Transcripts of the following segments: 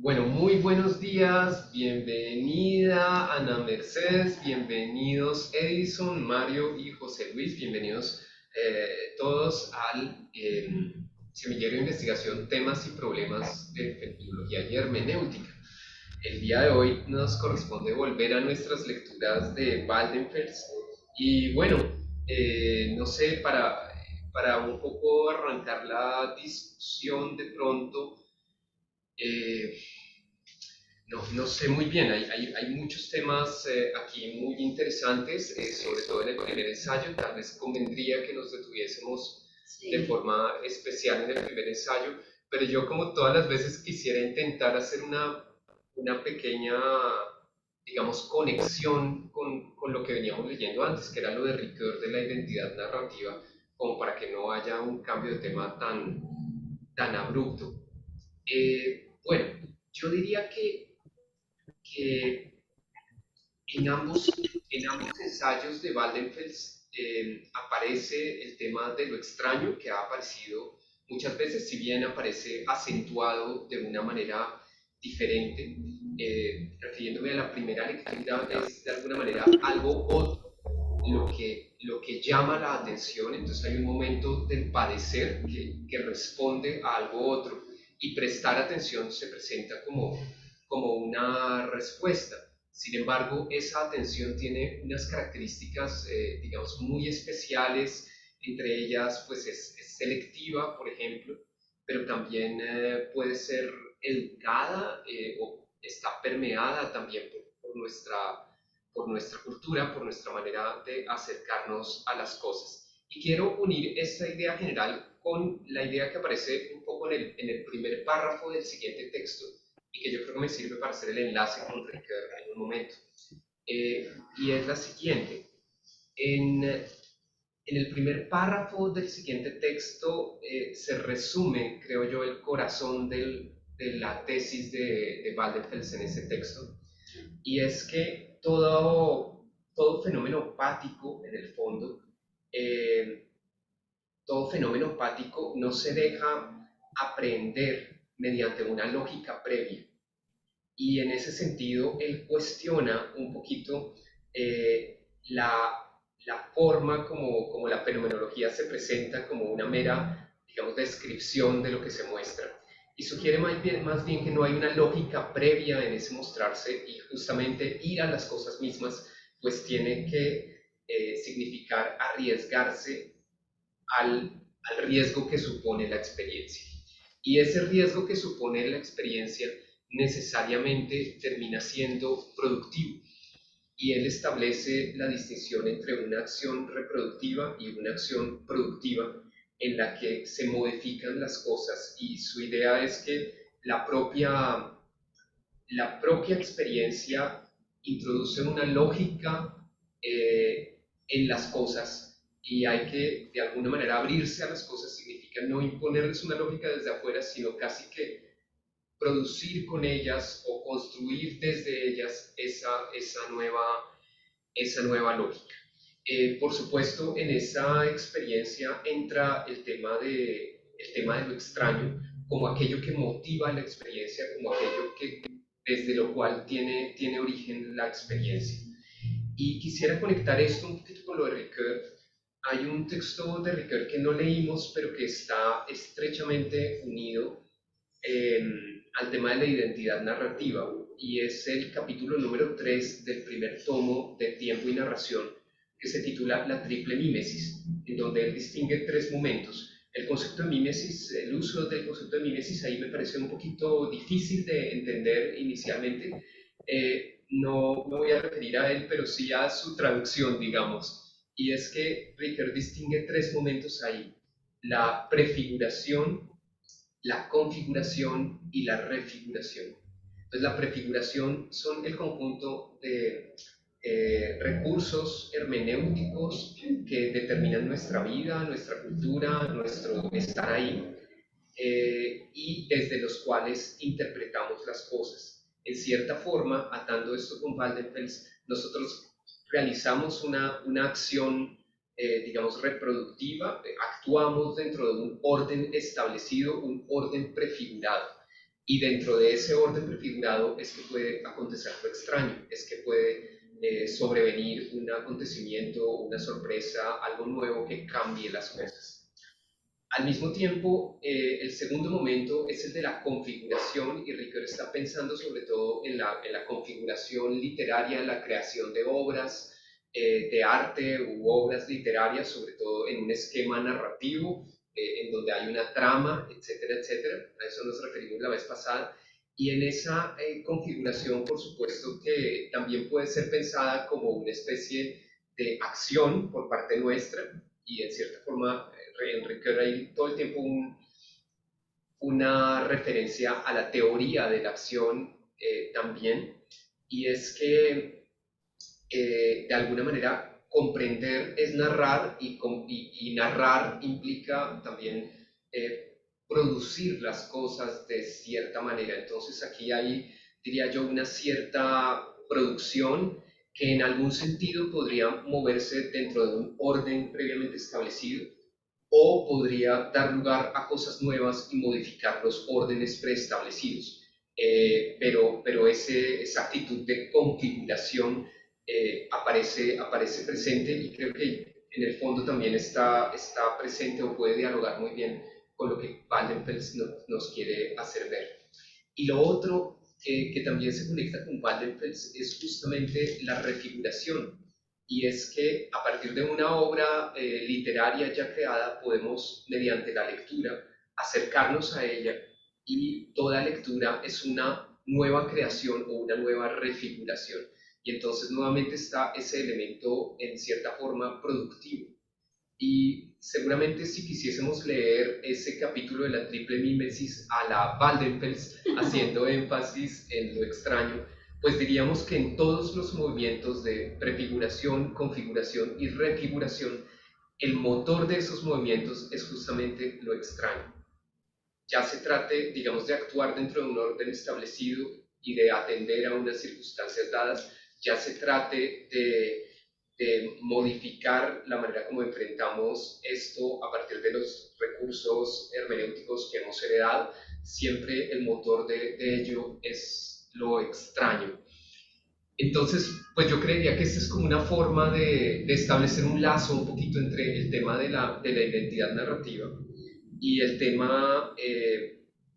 Bueno, muy buenos días, bienvenida Ana Mercedes, bienvenidos Edison, Mario y José Luis, bienvenidos todos al Semillero de Investigación, Temas y Problemas de Fenomenología y Hermenéutica. El día de hoy nos corresponde volver a nuestras lecturas de Waldenfels y bueno, no sé, para un poco arrancar la discusión de pronto, eh, no sé muy bien, hay muchos temas aquí muy interesantes, sobre todo en el primer ensayo. Tal vez convendría que nos detuviésemos de Sí, forma especial en el primer ensayo, pero yo como todas las veces quisiera intentar hacer una pequeña, digamos, conexión con lo que veníamos leyendo antes, que era lo de Ricoeur de la identidad narrativa, como para que no haya un cambio de tema tan abrupto. Bueno, yo diría que en ambos ensayos de Waldenfels aparece el tema de lo extraño, que ha aparecido muchas veces, si bien aparece acentuado de una manera diferente. Refiriéndome a la primera lectura, es de alguna manera algo otro lo que llama la atención. Entonces hay un momento del padecer que responde a algo otro, y prestar atención se presenta como una respuesta. Sin embargo, esa atención tiene unas características, digamos, muy especiales. Entre ellas, pues es selectiva, por ejemplo, pero también puede ser educada, o está permeada también por nuestra cultura, por nuestra manera de acercarnos a las cosas. Y quiero unir esta idea general con la idea que aparece un poco en el primer párrafo del siguiente texto, y que yo creo que me sirve para hacer el enlace con Ricoeur en un momento. Y es la siguiente. En el primer párrafo del siguiente texto se resume, creo yo, el corazón de la tesis de Waldenfels en ese texto, y es que todo fenómeno pático, en el fondo, eh, todo fenómeno pático no se deja aprender mediante una lógica previa. Y en ese sentido, él cuestiona un poquito la forma como la fenomenología se presenta como una mera, digamos, descripción de lo que se muestra. Y sugiere más bien que no hay una lógica previa en ese mostrarse, y justamente ir a las cosas mismas pues tiene que significar arriesgarse al riesgo que supone la experiencia. Y ese riesgo que supone la experiencia necesariamente termina siendo productivo. Y él establece la distinción entre una acción reproductiva y una acción productiva, en la que se modifican las cosas, y su idea es que la propia experiencia introduce una lógica en las cosas, y hay que de alguna manera abrirse a las cosas. Significa no imponerles una lógica desde afuera, sino casi que producir con ellas o construir desde ellas esa nueva lógica. Por supuesto, en esa experiencia entra el tema de lo extraño, como aquello que motiva la experiencia, como aquello desde lo cual tiene origen la experiencia. Y quisiera conectar esto un poquito con lo de Ricoeur. Hay un texto de Ricoeur que no leímos, pero que está estrechamente unido eh, al tema de la identidad narrativa, y es el capítulo número 3 del primer tomo de Tiempo y Narración, que se titula La triple mímesis, en donde él distingue tres momentos. El concepto de mímesis, el uso del concepto de mímesis ahí me parece un poquito difícil de entender inicialmente. No me voy a referir a él, pero sí a su traducción, digamos. Y es que Ricoeur distingue tres momentos ahí: la prefiguración, la configuración y la refiguración. Entonces, la prefiguración son el conjunto de recursos hermenéuticos que determinan nuestra vida, nuestra cultura, nuestro estar ahí, y desde los cuales interpretamos las cosas. En cierta forma, atando esto con Waldenfels, nosotros realizamos una acción, digamos, reproductiva. Actuamos dentro de un orden establecido, un orden prefigurado. Y dentro de ese orden prefigurado es que puede acontecer lo extraño, es que puede sobrevenir un acontecimiento, una sorpresa, algo nuevo que cambie las cosas. Al mismo tiempo, el segundo momento es el de la configuración, y Ricoeur está pensando sobre todo en la configuración literaria, la creación de obras de arte u obras literarias, sobre todo en un esquema narrativo, en donde hay una trama, etcétera, etcétera. A eso nos referimos la vez pasada. Y en esa configuración, por supuesto, que también puede ser pensada como una especie de acción por parte nuestra, y en cierta forma en Ricoeur hay todo el tiempo una referencia a la teoría de la acción también, y es que de alguna manera comprender es narrar, y narrar implica también producir las cosas de cierta manera. Entonces aquí hay, diría yo, una cierta producción que en algún sentido podría moverse dentro de un orden previamente establecido, o podría dar lugar a cosas nuevas y modificar los órdenes preestablecidos. Pero esa actitud de configuración aparece presente, y creo que en el fondo también está presente o puede dialogar muy bien con lo que Waldenfels nos quiere hacer ver. Y lo otro que también se conecta con Waldenfels es justamente la refiguración, y es que a partir de una obra literaria ya creada podemos, mediante la lectura, acercarnos a ella, y toda lectura es una nueva creación o una nueva refiguración. Y entonces nuevamente está ese elemento en cierta forma productivo. Y seguramente si quisiésemos leer ese capítulo de la triple mímesis a la Waldenfels, haciendo énfasis en lo extraño, pues diríamos que en todos los movimientos de prefiguración, configuración y refiguración, el motor de esos movimientos es justamente lo extraño. Ya se trate, digamos, de actuar dentro de un orden establecido y de atender a unas circunstancias dadas, ya se trate de modificar la manera como enfrentamos esto a partir de los recursos hermenéuticos que hemos heredado, siempre el motor de ello es lo extraño. Entonces, pues yo creería que esta es como una forma de establecer un lazo un poquito entre el tema de la identidad narrativa y el tema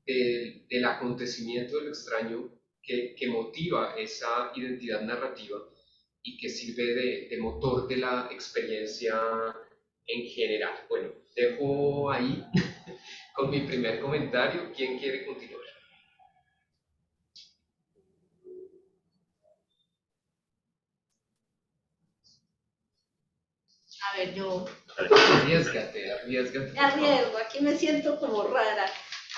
del acontecimiento de lo extraño que motiva esa identidad narrativa y que sirve de motor de la experiencia en general. Bueno, dejo ahí con mi primer comentario. ¿Quién quiere continuar? A ver, yo Arriesgate, arriesgate. me arriesgo, aquí me siento como rara.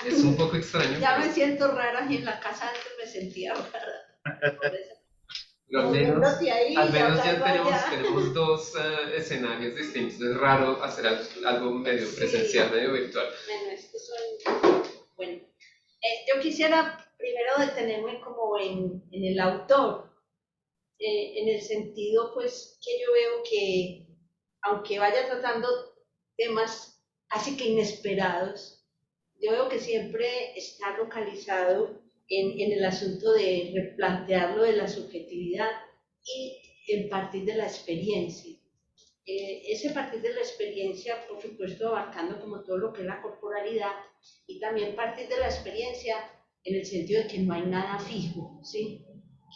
Es un poco extraño. Ya me siento rara y en la casa antes me sentía rara. Por eso. Pero al menos ya tenemos dos escenarios distintos. Es raro hacer algo medio presencial, medio virtual. Bueno, estos son... Bueno, yo quisiera primero detenerme como en el autor, en el sentido pues que yo veo que aunque vaya tratando temas casi que inesperados, yo veo que siempre está localizado en el asunto de replantear lo de la subjetividad y en partir de la experiencia. Ese partir de la experiencia, por supuesto, abarcando como todo lo que es la corporalidad, y también partir de la experiencia en el sentido de que no hay nada fijo, ¿sí?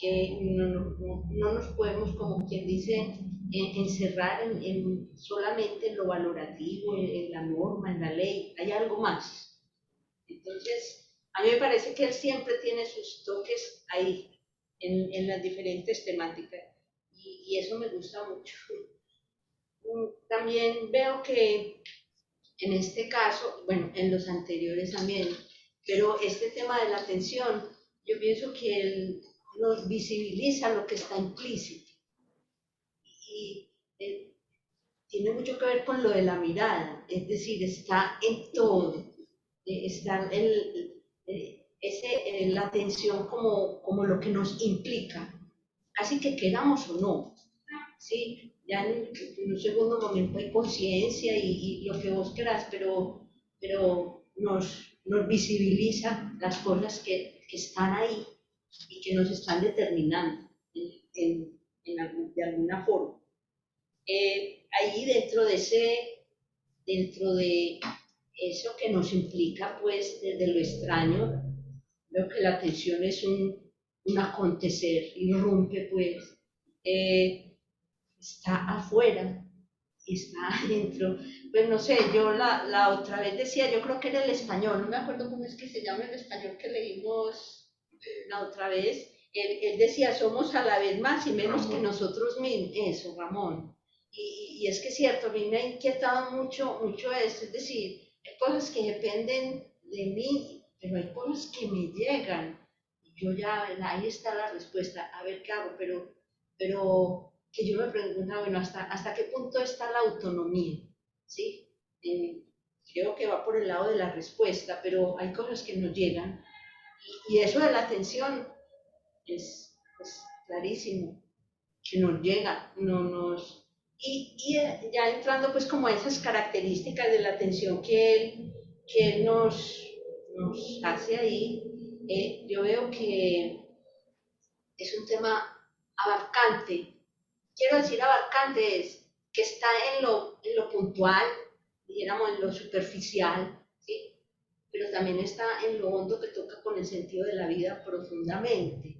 Que no nos podemos, como quien dice, encerrar solamente en lo valorativo, en la norma, en la ley, hay algo más. Entonces, a mí me parece que él siempre tiene sus toques ahí, en las diferentes temáticas, y eso me gusta mucho. También veo que en este caso, bueno, en los anteriores también, pero este tema de la atención, yo pienso que él nos visibiliza lo que está implícito, y tiene mucho que ver con lo de la mirada, es decir, está en todo, está la atención como lo que nos implica, así que queramos o no, ¿sí? Ya en un segundo momento hay conciencia y lo que vos querás, pero nos visibiliza las cosas que están ahí y que nos están determinando de alguna forma. Ahí dentro de eso que nos implica, pues, desde lo extraño, veo que la atención es un acontecer, irrumpe, pues, está afuera y está adentro. Pues no sé, yo la otra vez decía, yo creo que era el español, no me acuerdo cómo es que se llama el español que leímos la otra vez. Él decía, somos a la vez más y menos Ramón. Que nosotros mismos. Eso, Ramón. Y es que es cierto, a mí me ha inquietado mucho, mucho esto, es decir, hay cosas que dependen de mí, pero hay cosas que me llegan. Y yo ya, ahí está la respuesta, a ver qué hago, pero que yo me pregunto, bueno, ¿hasta qué punto está la autonomía? ¿Sí? Creo que va por el lado de la respuesta, pero hay cosas que nos llegan. Y eso de la atención es clarísimo, que nos llega, no nos... Y ya entrando pues como a esas características de la atención que él nos hace ahí, yo veo que es un tema abarcante. Quiero decir abarcante es que está en lo puntual, dijéramos en lo superficial, ¿sí? Pero también está en lo hondo que toca con el sentido de la vida profundamente.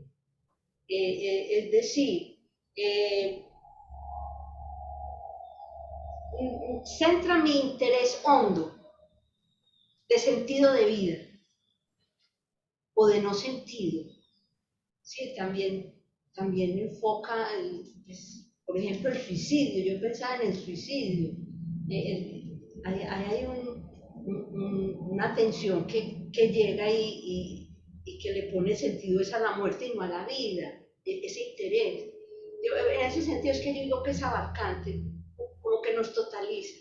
Es decir, centra mi interés hondo de sentido de vida o de no sentido. Sí, también enfoca, pues, por ejemplo, el suicidio. Yo pensaba en el suicidio. Hay una tensión que llega y que le pone sentido es a la muerte y no a la vida, ese interés. En ese sentido es que yo digo que es abarcante, como que nos totaliza.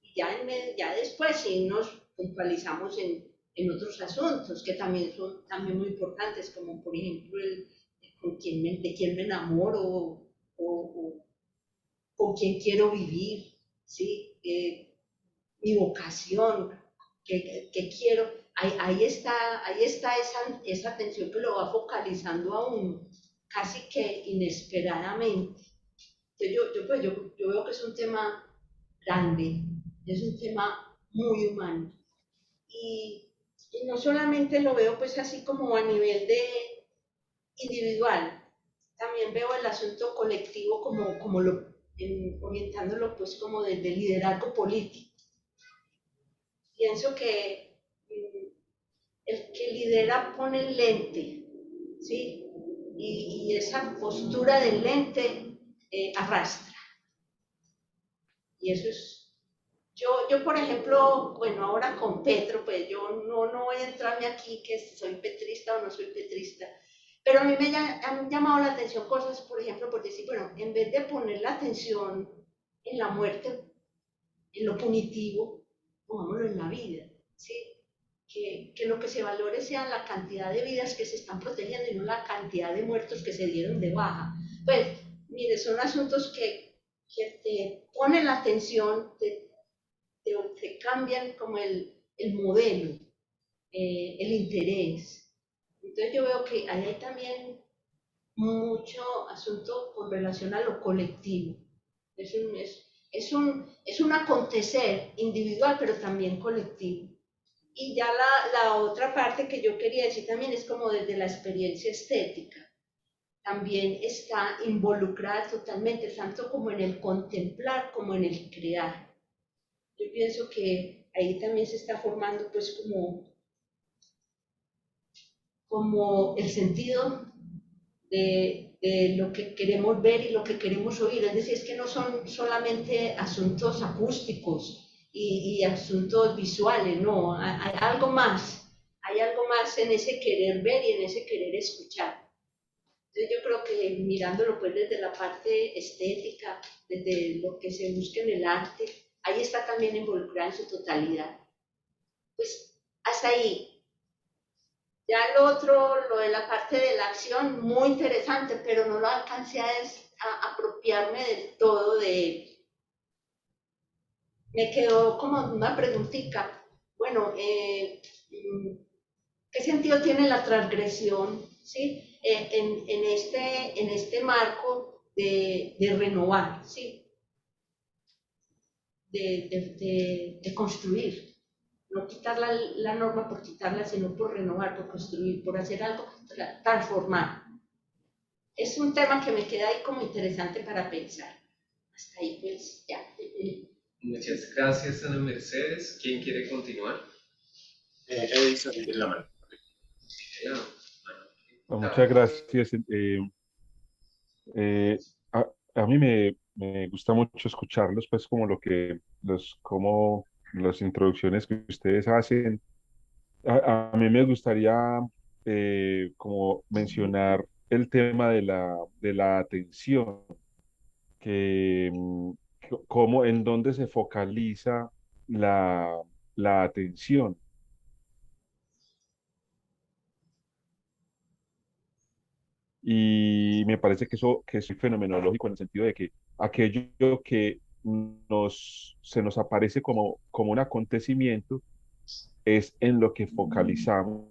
Y ya después sí nos puntualizamos en otros asuntos que también son también muy importantes, como por ejemplo de quién me enamoro o con quién quiero vivir, ¿sí? Mi vocación, que quiero. Ahí está esa tensión que lo va focalizando a uno, casi que inesperadamente. Entonces yo veo que es un tema grande, es un tema muy humano. Y no solamente lo veo pues así como a nivel de individual, también veo el asunto colectivo orientándolo pues como desde liderazgo político. Pienso que el que lidera pone el lente, ¿sí? Y esa postura del lente arrastra. Y eso es yo, por ejemplo, bueno, ahora con Petro, pues yo no voy a entrarme aquí que si soy petrista o no soy petrista, pero a mí han llamado la atención cosas, por ejemplo, por decir, bueno, en vez de poner la atención en la muerte, en lo punitivo, pongámoslo en la vida, ¿sí? Que lo que se valore sea la cantidad de vidas que se están protegiendo y no la cantidad de muertos que se dieron de baja. Pues, mire, son asuntos que te ponen la atención, te cambian como el modelo, el interés. Entonces yo veo que ahí hay también mucho asunto con relación a lo colectivo. Es un acontecer individual, pero también colectivo. Y ya la otra parte que yo quería decir también es como desde la experiencia estética. También está involucrada totalmente, tanto como en el contemplar como en el crear. Yo pienso que ahí también se está formando pues como el sentido de lo que queremos ver y lo que queremos oír. Es decir, es que no son solamente asuntos acústicos y asuntos visuales, no, hay algo más en ese querer ver y en ese querer escuchar. Entonces yo creo que mirándolo pues desde la parte estética, desde lo que se busca en el arte, ahí está también involucrada en su totalidad. Pues hasta ahí. Ya lo otro, lo de la parte de la acción, muy interesante, pero no lo alcancé a apropiarme del todo de él. Me quedó como una preguntita. bueno, ¿qué sentido tiene la transgresión, ¿sí? En este marco de renovar, ¿sí? De construir. No quitar la norma por quitarla, sino por renovar, por construir, por hacer algo, transformar. Es un tema que me queda ahí como interesante para pensar. Hasta ahí pues ya. Muchas gracias, Ana Mercedes. ¿Quién quiere continuar? Edison tiene la mano. Ya. Muchas gracias. Eh, a, a mí me gusta mucho escucharlos, pues como como las introducciones que ustedes hacen. A mí me gustaría como mencionar el tema de la atención, que cómo, en dónde se focaliza la, la atención. Y me parece que es fenomenológico en el sentido de que aquello que se nos aparece como un acontecimiento es en lo que focalizamos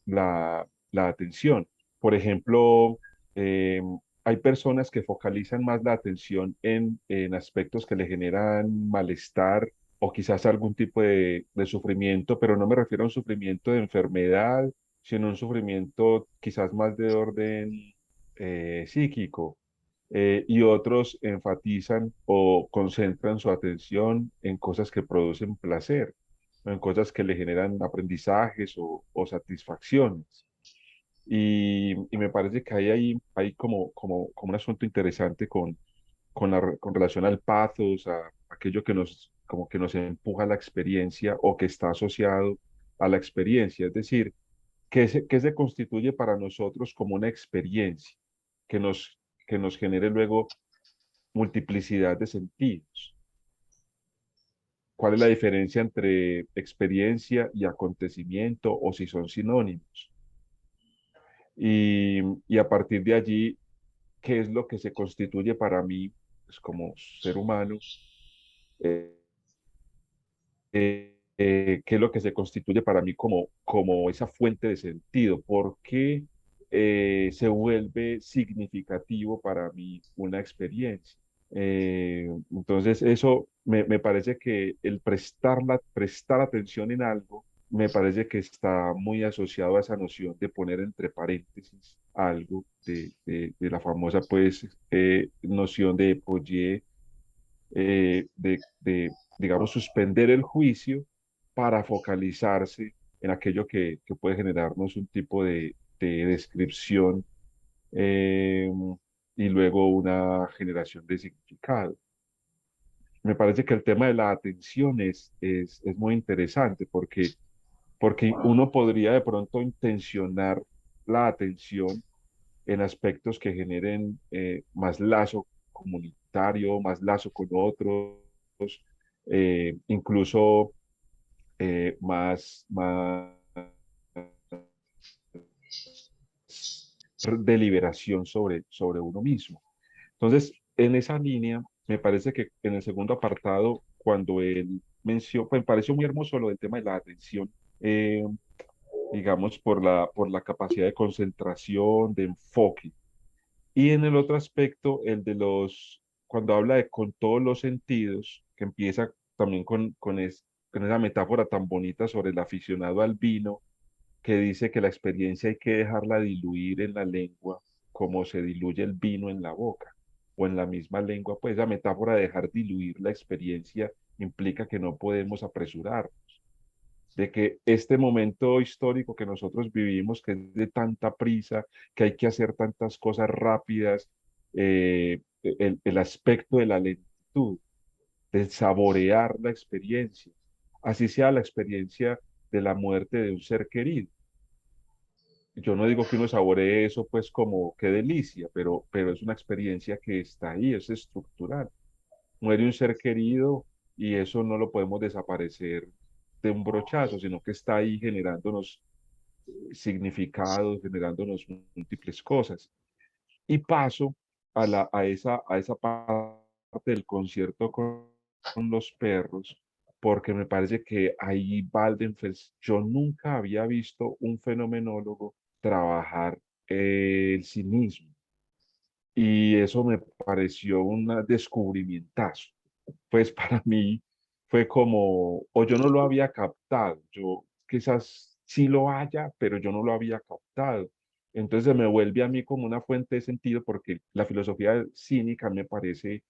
la atención. Por ejemplo, hay personas que focalizan más la atención en aspectos que le generan malestar o quizás algún tipo de sufrimiento, pero no me refiero a un sufrimiento de enfermedad, sino un sufrimiento quizás más de orden psíquico. Y otros enfatizan o concentran su atención en cosas que producen placer, o en cosas que le generan aprendizajes o satisfacciones. Y me parece que hay como un asunto interesante con relación al pathos, a aquello que como que nos empuja a la experiencia o que está asociado a la experiencia. Es decir, qué se constituye para nosotros como una experiencia que que nos genere luego multiplicidad de sentidos. ¿Cuál es la diferencia entre experiencia y acontecimiento o si son sinónimos? Y a partir de allí, ¿qué es lo que se constituye para mí, pues, como ser humano? Eh, ¿Qué es lo que se constituye para mí como esa fuente de sentido? ¿Por qué se vuelve significativo para mí una experiencia? Entonces, eso me parece que el prestar atención en algo, me parece que está muy asociado a esa noción de poner entre paréntesis algo de la famosa, pues, noción de Poye, digamos, suspender el juicio para focalizarse en aquello que puede generarnos un tipo de descripción eh, y luego una generación de significado. Me parece que el tema de la atención es muy interesante porque uno podría de pronto intencionar la atención en aspectos que generen más lazo comunitario, más lazo con otros, incluso más deliberación sobre uno mismo. Entonces, en esa línea, me parece que en el segundo apartado, cuando él mencionó, pues me pareció muy hermoso lo del tema de la atención, eh, digamos, por la capacidad de concentración, de enfoque. Y en el otro aspecto, cuando habla de con todos los sentidos, que empieza también con esa metáfora tan bonita sobre el aficionado al vino, que dice que la experiencia hay que dejarla diluir en la lengua como se diluye el vino en la boca o en la misma lengua, pues esa metáfora de dejar diluir la experiencia implica que no podemos apresurar, de que este momento histórico que nosotros vivimos, que es de tanta prisa, que hay que hacer tantas cosas rápidas, el aspecto de la lentitud, de saborear la experiencia, así sea la experiencia de la muerte de un ser querido. Yo no digo que uno saboree eso pues como qué delicia, pero es una experiencia que está ahí, es estructural. Muere un ser querido y eso no lo podemos desaparecer de un brochazo, sino que está ahí generándonos significados, generándonos múltiples cosas. Y paso a esa parte del concierto los perros, porque me parece que ahí Waldenfels, yo nunca había visto un fenomenólogo trabajar el cinismo y eso me pareció un descubrimientazo. Pues para mí fue como, o yo no lo había captado, yo quizás sí lo haya, pero yo no lo había captado. Entonces se me vuelve a mí como una fuente de sentido porque la filosofía cínica me parece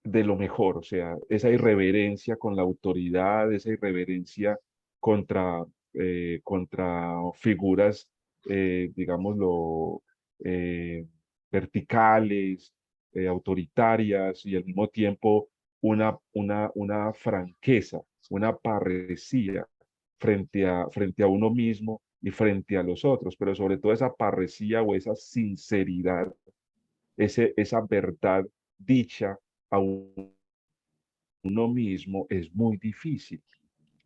de lo mejor, o sea, esa irreverencia con la autoridad, esa irreverencia contra, contra figuras, digámoslo, eh, verticales, autoritarias y al mismo tiempo una franqueza, una parresía frente a uno mismo y frente a los otros, pero sobre todo esa parresía o esa sinceridad, esa verdad dicha a uno mismo es muy difícil.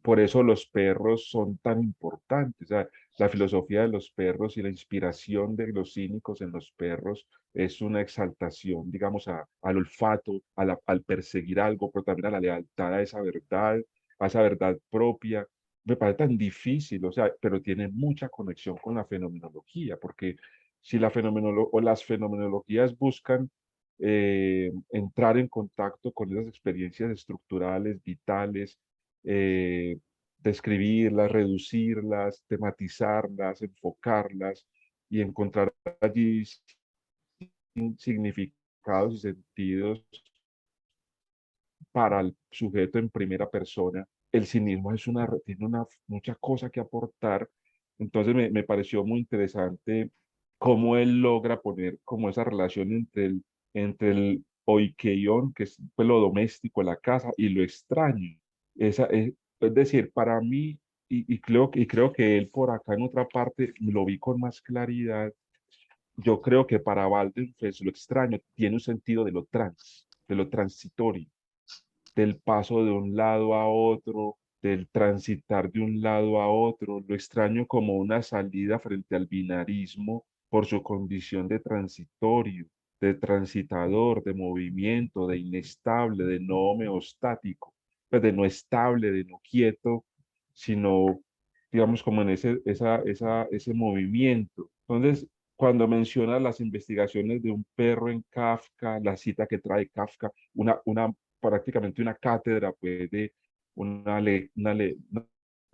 Por eso los perros son tan importantes. O sea, la filosofía de los perros y la inspiración de los cínicos en los perros es una exaltación, digamos, al olfato, al perseguir algo, pero también a la lealtad a esa verdad propia. Me parece tan difícil, o sea, pero tiene mucha conexión con la fenomenología, porque si la o las fenomenologías buscan entrar en contacto con esas experiencias estructurales, vitales, eh, describirlas, reducirlas, tematizarlas, enfocarlas y encontrar allí significados y sentidos para el sujeto en primera persona. El cinismo tiene mucha cosa que aportar. Entonces me pareció muy interesante cómo él logra poner como esa relación entre el oikeion, que es pues, lo doméstico, la casa, y lo extraño. Es decir, para mí, y creo que él por acá en otra parte lo vi con más claridad. Yo creo que para Waldenfels lo extraño tiene un sentido de lo transitorio, del paso de un lado a otro, del transitar de un lado a otro. Lo extraño como una salida frente al binarismo por su condición de transitorio, de transitador, de movimiento, de inestable, de no homeostático, pues de no estable, de no quieto, sino, digamos, como en ese movimiento. Entonces, cuando menciona las investigaciones de un perro en Kafka, la cita que trae Kafka, una prácticamente una cátedra, pues, de una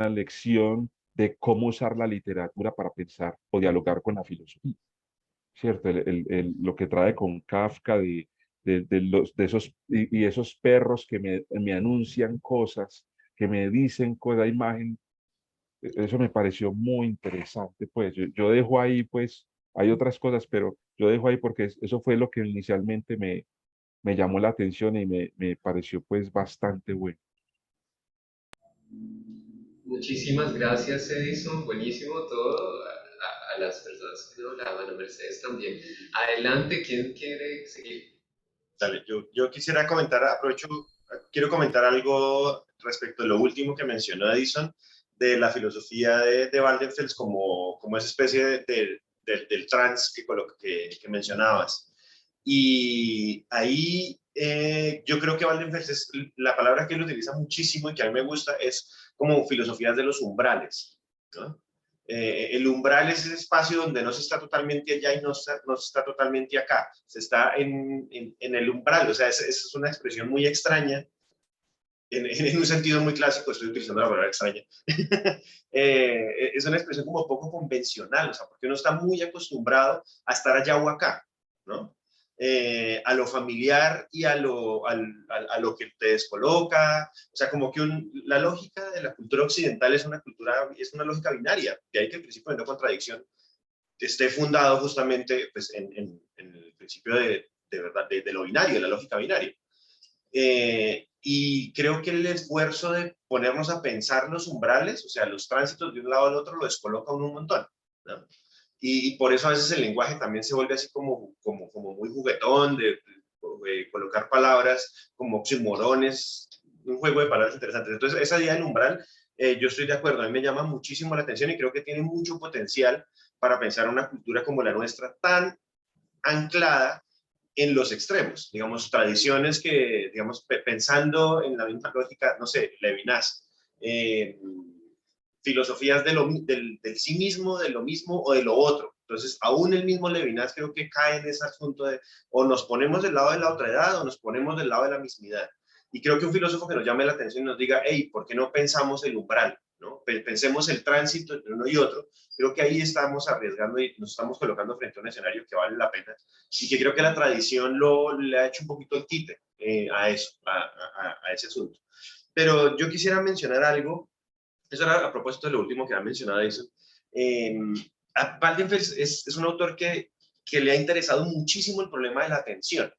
lección de cómo usar la literatura para pensar o dialogar con la filosofía, ¿cierto? Lo que trae con Kafka de esos, y esos perros que me anuncian cosas, que me dicen cosas, imagen, eso me pareció muy interesante, pues yo dejo ahí, pues, hay otras cosas, pero yo dejo ahí porque eso fue lo que inicialmente me llamó la atención y me pareció pues bastante bueno. Muchísimas gracias, Edison. Buenísimo todo. A las personas que no hablaban, a Mercedes también. Adelante, ¿quién quiere seguir? Dale, yo quisiera comentar, aprovecho, quiero comentar algo respecto a lo último que mencionó Edison, de la filosofía de Waldenfels como esa especie del trans que mencionabas. Y ahí yo creo que Waldenfels es la palabra que él utiliza muchísimo y que a mí me gusta, es como filosofías de los umbrales, ¿no? El umbral es ese espacio donde no se está totalmente allá y no se está totalmente acá, se está en el umbral, o sea, es una expresión muy extraña, en un sentido muy clásico, estoy utilizando la palabra extraña, es una expresión como poco convencional, o sea, porque uno está muy acostumbrado a estar allá o acá, ¿no? A lo familiar y a lo que te descoloca, o sea, como que la lógica de la cultura occidental es una lógica binaria, de ahí que el principio de no contradicción esté fundado justamente pues, en el principio de verdad, de lo binario, de la lógica binaria. Y creo que el esfuerzo de ponernos a pensar los umbrales, o sea, los tránsitos de un lado al otro, lo descoloca un montón, ¿no? Y por eso a veces el lenguaje también se vuelve así como muy juguetón, de colocar palabras como oximorones, un juego de palabras interesantes. Entonces, esa idea del umbral, yo estoy de acuerdo, a mí me llama muchísimo la atención y creo que tiene mucho potencial para pensar una cultura como la nuestra, tan anclada en los extremos, digamos, tradiciones que, digamos, pensando en la misma lógica, no sé, Levinas, filosofías del sí mismo, de lo mismo o de lo otro. Entonces, aún el mismo Levinas creo que cae en ese asunto de o nos ponemos del lado de la otredad o nos ponemos del lado de la mismidad. Y creo que un filósofo que nos llame la atención y nos diga, hey, ¿por qué no pensamos el umbral? ¿No? Pensemos el tránsito entre uno y otro. Creo que ahí estamos arriesgando y nos estamos colocando frente a un escenario que vale la pena y que creo que la tradición le ha hecho un poquito el quite a eso, a ese asunto. Pero yo quisiera mencionar algo, eso era a propósito de lo último que ha mencionado eso. Waldenfels es un autor que le ha interesado muchísimo el problema de la atención.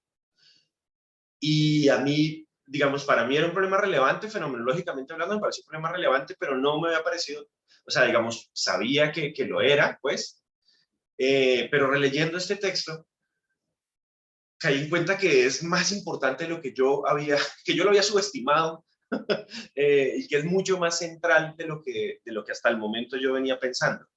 Y a mí, digamos, para mí era un problema relevante, fenomenológicamente hablando, me pareció un problema relevante, pero no me había parecido, o sea, digamos, sabía que lo era, pues, pero releyendo este texto, caí en cuenta que es más importante de lo que yo lo había subestimado, y que es mucho más central de lo que hasta el momento yo venía pensando.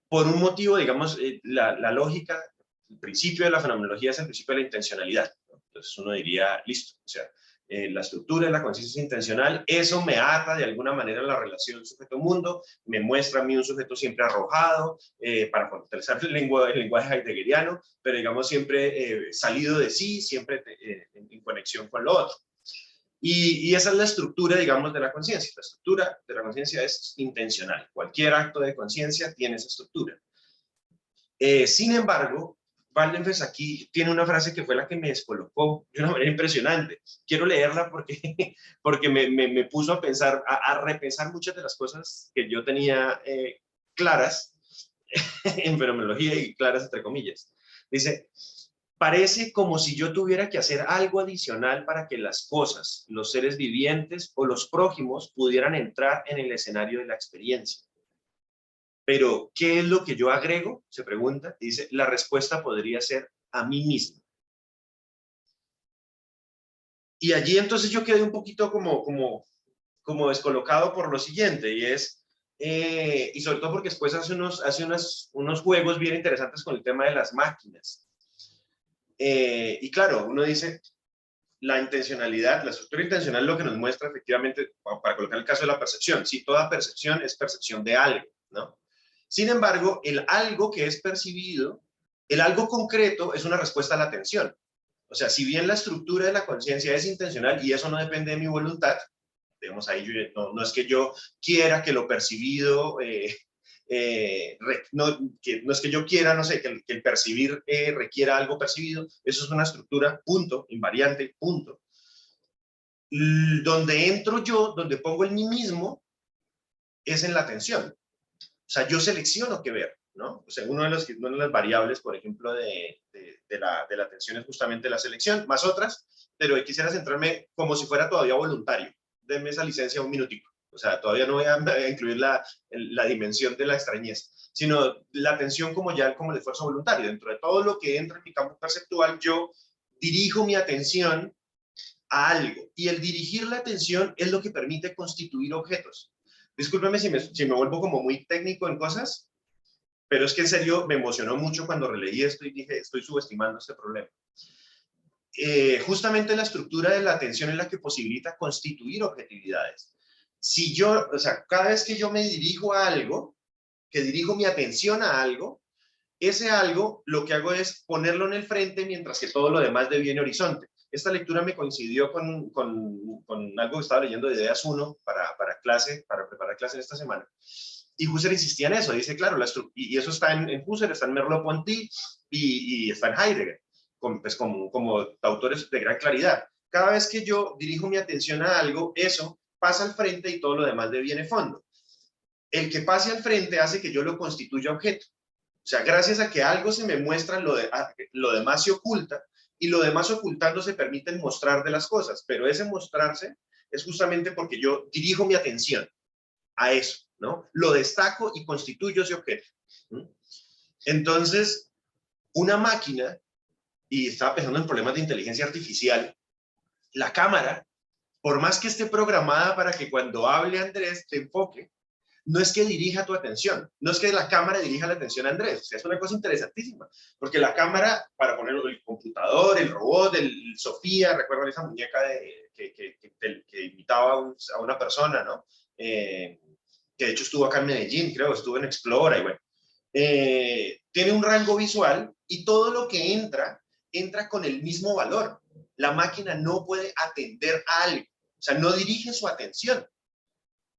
Por un motivo, digamos, la lógica, el principio de la fenomenología es el principio de la intencionalidad, ¿no? Entonces uno diría, listo, o sea, la estructura de la conciencia intencional, eso me ata de alguna manera a la relación sujeto-mundo, me muestra a mí un sujeto siempre arrojado, para fortalecer el lenguaje heideggeriano, pero digamos siempre salido de sí, siempre en conexión con lo otro. Y esa es la estructura, digamos, de la conciencia. La estructura de la conciencia es intencional. Cualquier acto de conciencia tiene esa estructura. Sin embargo, Waldenfels aquí tiene una frase que fue la que me descolocó de una manera impresionante. Quiero leerla porque me puso a pensar, a repensar muchas de las cosas que yo tenía claras en fenomenología y claras entre comillas. Dice, parece como si yo tuviera que hacer algo adicional para que las cosas, los seres vivientes o los prójimos pudieran entrar en el escenario de la experiencia. Pero, ¿qué es lo que yo agrego? Se pregunta. Dice, la respuesta podría ser a mí mismo. Y allí entonces yo quedé un poquito como descolocado por lo siguiente, y es, y sobre todo porque después hace unos juegos bien interesantes con el tema de las máquinas. Y claro, uno dice, la intencionalidad, la estructura intencional lo que nos muestra efectivamente, para colocar el caso de la percepción, si toda percepción es percepción de algo, ¿no? Sin embargo, el algo que es percibido, el algo concreto es una respuesta a la atención. O sea, si bien la estructura de la conciencia es intencional y eso no depende de mi voluntad, digamos ahí no es que yo quiera que lo percibido, no es que yo quiera, no sé, que el percibir requiera algo percibido, eso es una estructura, punto, invariante, punto. Donde entro yo, donde pongo el mí mismo, es en la atención. O sea, yo selecciono qué ver, ¿no? O sea, una de las variables, por ejemplo, de la atención es justamente la selección, más otras, pero quisiera centrarme como si fuera todavía voluntario. Denme esa licencia un minutico. O sea, todavía no voy a incluir la dimensión de la extrañeza, sino la atención como el esfuerzo voluntario. Dentro de todo lo que entra en mi campo perceptual, yo dirijo mi atención a algo. Y el dirigir la atención es lo que permite constituir objetos. Discúlpeme si me vuelvo como muy técnico en cosas, pero es que en serio me emocionó mucho cuando releí esto y dije, estoy subestimando este problema. Justamente la estructura de la atención es la que posibilita constituir objetividades. Si yo, o sea, cada vez que yo me dirijo a algo, que dirijo mi atención a algo, ese algo lo que hago es ponerlo en el frente mientras que todo lo demás deviene horizonte. Esta lectura me coincidió con algo que estaba leyendo de Ideas 1 para preparar clase esta semana. Y Husserl insistía en eso, dice, claro, y eso está en Husserl, está en Merleau-Ponty y está en Heidegger, como autores de gran claridad. Cada vez que yo dirijo mi atención a algo, eso pasa al frente y todo lo demás deviene fondo. El que pase al frente hace que yo lo constituya objeto. O sea, gracias a que algo se me muestra, lo demás se oculta, y lo demás ocultando se permite mostrar de las cosas, pero ese mostrarse es justamente porque yo dirijo mi atención a eso, ¿no? Lo destaco y constituyo ese objeto. Entonces, una máquina, y estaba pensando en problemas de inteligencia artificial, la cámara, por más que esté programada para que cuando hable Andrés te enfoque, no es que dirija tu atención, no es que la cámara dirija la atención a Andrés, o sea, es una cosa interesantísima, porque la cámara, para poner el computador, el robot, Sofía, recuerdan esa muñeca que imitaba a una persona, ¿no? Que de hecho estuvo acá en Medellín, creo, estuvo en Explora, y bueno, tiene un rango visual, y todo lo que entra con el mismo valor. La máquina no puede atender a algo, o sea, no dirige su atención,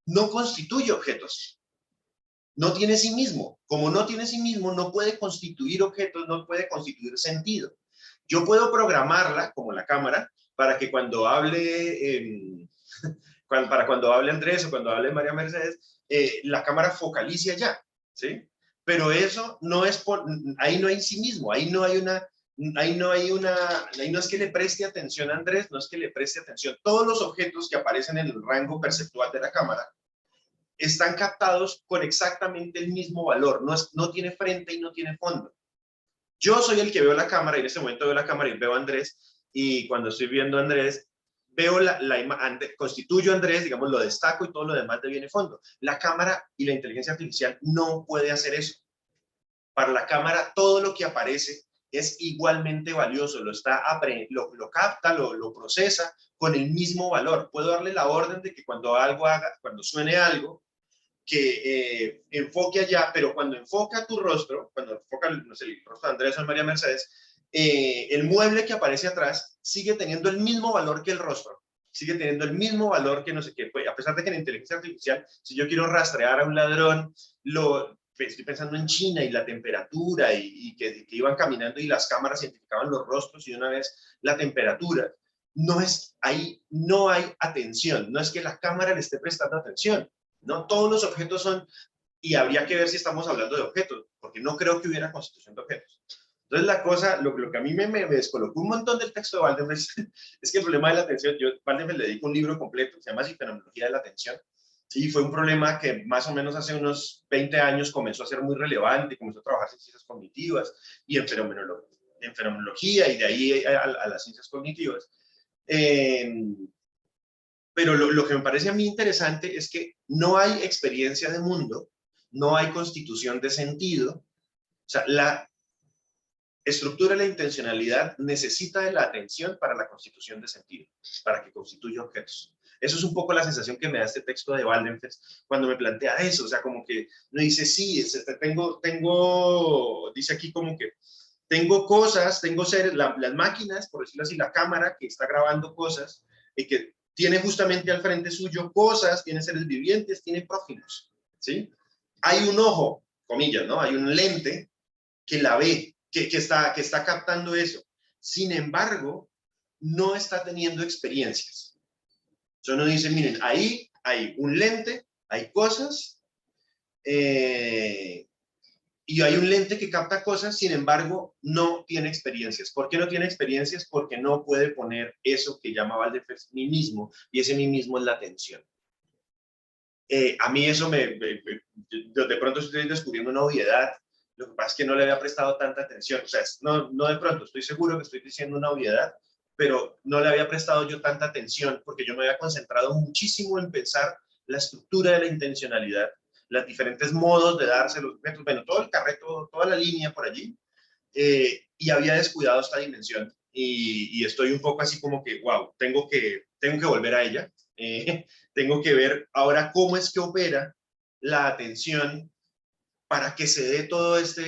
no constituye objetos, no tiene sí mismo. Como no tiene sí mismo, no puede constituir objetos, no puede constituir sentido. Yo puedo programarla, como la cámara, para que cuando hable, para cuando hable Andrés o cuando hable María Mercedes, la cámara focalice allá, ¿sí? Pero eso no es ahí no hay sí mismo, ahí no es que le preste atención a Andrés, no es que le preste atención. Todos los objetos que aparecen en el rango perceptual de la cámara están captados con exactamente el mismo valor, no tiene frente y no tiene fondo. Yo soy el que veo la cámara, y en este momento veo la cámara y veo a Andrés, y cuando estoy viendo a Andrés, veo constituyo a Andrés, digamos, lo destaco, y todo lo demás deviene fondo. La cámara y la inteligencia artificial no puede hacer eso. Para la cámara, todo lo que aparece es igualmente valioso, lo capta, lo procesa con el mismo valor. Puedo darle la orden de que cuando suene algo, que enfoque allá, pero cuando enfoca tu rostro, cuando enfoca no sé, el rostro de Andrés o de María Mercedes, el mueble que aparece atrás sigue teniendo el mismo valor que el rostro, sigue teniendo el mismo valor que no sé qué, a pesar de que en inteligencia artificial, si yo quiero rastrear a un ladrón, estoy pensando en China y la temperatura, y que iban caminando y las cámaras identificaban los rostros y una vez la temperatura. Ahí no hay atención, no es que la cámara le esté prestando atención. No todos los objetos son, y habría que ver si estamos hablando de objetos, porque no creo que hubiera constitución de objetos. Entonces la cosa, lo que a mí me descolocó un montón del texto de Waldenfeld es que el problema de la atención, Waldenfeld le dedico un libro completo, se llama Fenomenología de la atención, y fue un problema que más o menos hace unos 20 años comenzó a ser muy relevante, comenzó a trabajar en ciencias cognitivas y en fenomenología, y de ahí a las ciencias cognitivas. Pero lo que me parece a mí interesante es que no hay experiencia de mundo, no hay constitución de sentido. O sea, la estructura de la intencionalidad necesita de la atención para la constitución de sentido, para que constituya objetos. Eso es un poco la sensación que me da este texto de Waldenfeld cuando me plantea eso. O sea, como que no dice, sí, dice aquí como que tengo cosas, tengo seres, las máquinas, por decirlo así, la cámara que está grabando cosas, y que tiene justamente al frente suyo cosas, tiene seres vivientes, tiene prójimos, ¿sí? Hay un ojo, comillas, ¿no? Hay un lente que la ve, que está captando eso. Sin embargo, no está teniendo experiencias. Entonces uno dice, miren, ahí hay un lente, hay cosas, y hay un lente que capta cosas, sin embargo, no tiene experiencias. ¿Por qué no tiene experiencias? Porque no puede poner eso que llama Waldenfeld mí mismo, y ese mí mismo es la atención. A mí eso de pronto estoy descubriendo una obviedad. Lo que pasa es que no le había prestado tanta atención. O sea, no de pronto, estoy seguro que estoy diciendo una obviedad, pero no le había prestado yo tanta atención porque yo me había concentrado muchísimo en pensar la estructura de la intencionalidad, los diferentes modos de darse los objetos, bueno, todo el carreto, toda la línea por allí, y había descuidado esta dimensión. Y estoy un poco así como que, wow, tengo que volver a ella. Tengo que ver ahora cómo es que opera la atención para que se dé todo esta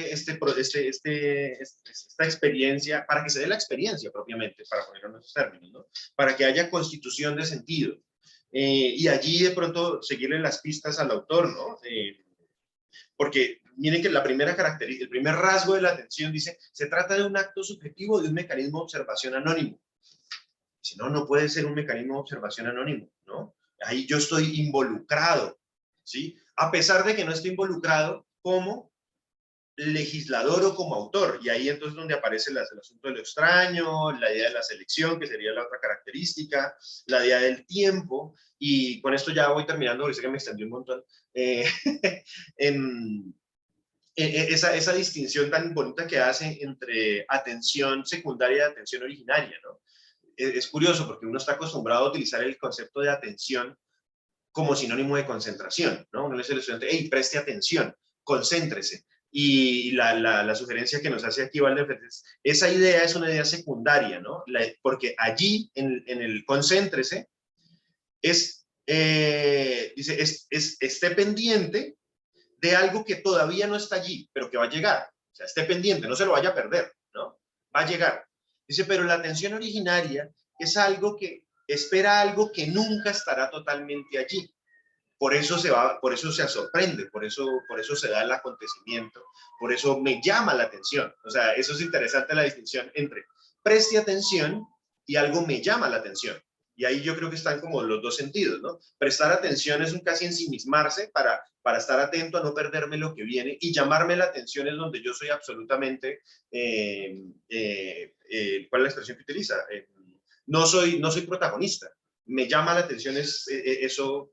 experiencia, para que se dé la experiencia propiamente, para ponerlo en esos términos, ¿no? Para que haya constitución de sentido. Y allí de pronto seguirle las pistas al autor, ¿no? Porque miren que la primera característica, el primer rasgo de la atención dice, se trata de un acto subjetivo de un mecanismo de observación anónimo. Si no, no puede ser un mecanismo de observación anónimo, ¿no? Ahí yo estoy involucrado, ¿sí? A pesar de que no estoy involucrado como legislador o como autor, y ahí entonces donde aparece el asunto de lo extraño, la idea de la selección, que sería la otra característica, la idea del tiempo, y con esto ya voy terminando, porque sé que me extendí un montón, esa distinción tan bonita que hace entre atención secundaria y atención originaria, ¿no? Es curioso porque uno está acostumbrado a utilizar el concepto de atención como sinónimo de concentración, ¿no? Uno le dice al estudiante, hey, preste atención, concéntrese. Y la sugerencia que nos hace aquí Waldenfeld es, esa idea es una idea secundaria, ¿no? Porque allí, en el concéntrese, dice, esté pendiente de algo que todavía no está allí, pero que va a llegar. O sea, esté pendiente, no se lo vaya a perder, ¿no? Va a llegar. Dice, pero la atención originaria es algo que espera algo que nunca estará totalmente allí. Por eso por eso se sorprende, por eso se da el acontecimiento, por eso me llama la atención. O sea, eso es interesante la distinción entre preste atención y algo me llama la atención. Y ahí yo creo que están como los dos sentidos, ¿no? Prestar atención es un casi ensimismarse para estar atento a no perderme lo que viene, y llamarme la atención es donde yo soy absolutamente, ¿cuál es la expresión que utiliza? No soy protagonista. Me llama la atención, eso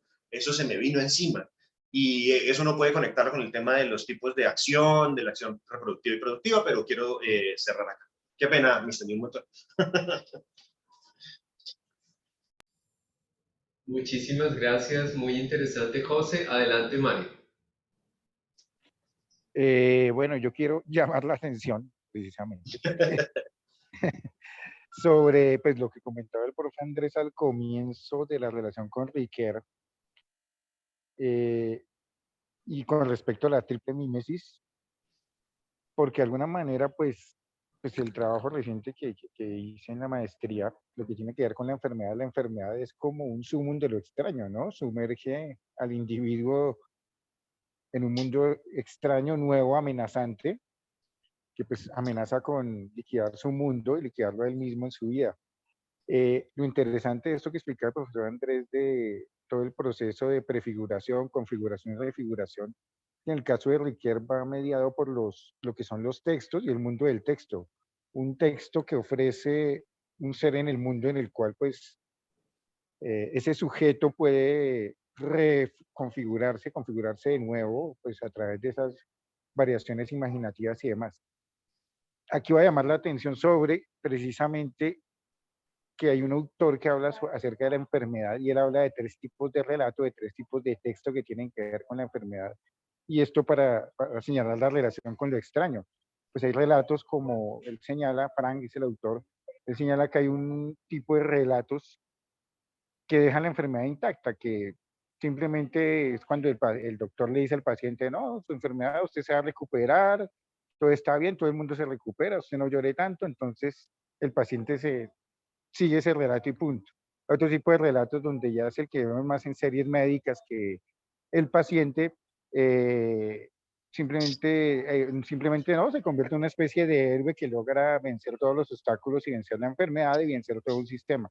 se me vino encima. Y eso no puede conectar con el tema de los tipos de acción, de la acción reproductiva y productiva, pero quiero cerrar acá. Qué pena, me extendí un montón. Muchísimas gracias, muy interesante, José. Adelante, Mario. Bueno, yo quiero llamar la atención, precisamente, sobre pues, lo que comentaba el profe Andrés al comienzo de la relación con Riquet, y con respecto a la triple mímesis, porque de alguna manera, pues el trabajo reciente que hice en la maestría, lo que tiene que ver con la enfermedad es como un sumum de lo extraño, ¿no? Sumerge al individuo en un mundo extraño, nuevo, amenazante, que pues amenaza con liquidar su mundo y liquidarlo a él mismo en su vida. Lo interesante de esto que explicaba el profesor Andrés de todo el proceso de prefiguración, configuración y refiguración, en el caso de Riquet va mediado por lo que son los textos y el mundo del texto. Un texto que ofrece un ser en el mundo en el cual pues ese sujeto puede configurarse de nuevo pues a través de esas variaciones imaginativas y demás. Aquí voy a llamar la atención sobre precisamente que hay un autor que habla acerca de la enfermedad y él habla de 3 tipos de relato, de 3 tipos de texto que tienen que ver con la enfermedad. Y esto para señalar la relación con lo extraño. Pues hay relatos como él señala, Frank es el autor, él señala que hay un tipo de relatos que dejan la enfermedad intacta, que simplemente es cuando el doctor le dice al paciente, no, su enfermedad, usted se va a recuperar, todo está bien, todo el mundo se recupera, usted no llore tanto, entonces el paciente sigue ese relato y punto. Otro tipo de relatos donde ya es el que vemos más en series médicas, que el paciente simplemente no, se convierte en una especie de héroe que logra vencer todos los obstáculos y vencer la enfermedad y vencer todo un sistema.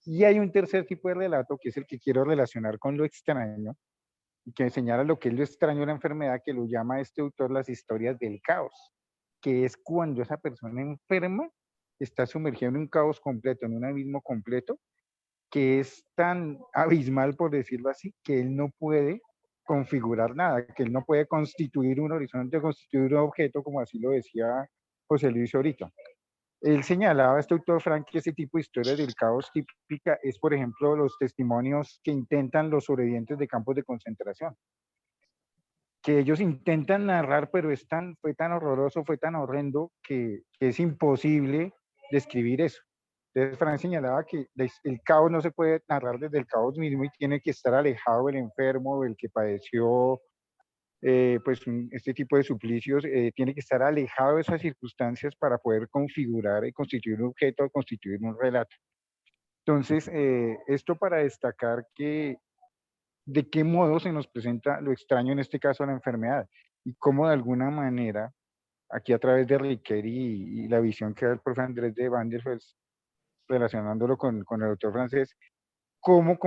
Y hay un tercer tipo de relato, que es el que quiero relacionar con lo extraño, y que señala lo que es lo extraño de la enfermedad, que lo llama este autor las historias del caos, que es cuando esa persona enferma está sumergida en un caos completo, en un abismo completo, que es tan abismal, por decirlo así, que él no puede configurar nada, que él no puede constituir un horizonte, constituir un objeto, como así lo decía José Luis ahorita. Él señalaba, este autor Frank, que ese tipo de historias del caos típica es, por ejemplo, los testimonios que intentan los sobrevivientes de campos de concentración, que ellos intentan narrar, pero fue tan horroroso, fue tan horrendo, que es imposible describir eso. Entonces, Frank señalaba que el caos no se puede narrar desde el caos mismo y tiene que estar alejado del enfermo, del que padeció este tipo de suplicios, tiene que estar alejado de esas circunstancias para poder configurar y constituir un objeto, constituir un relato. Entonces, esto para destacar que de qué modo se nos presenta lo extraño, en este caso la enfermedad, y cómo de alguna manera, aquí a través de Riquet y la visión que da el profe Andrés de Van der Fels, relacionándolo con el autor francés, cómo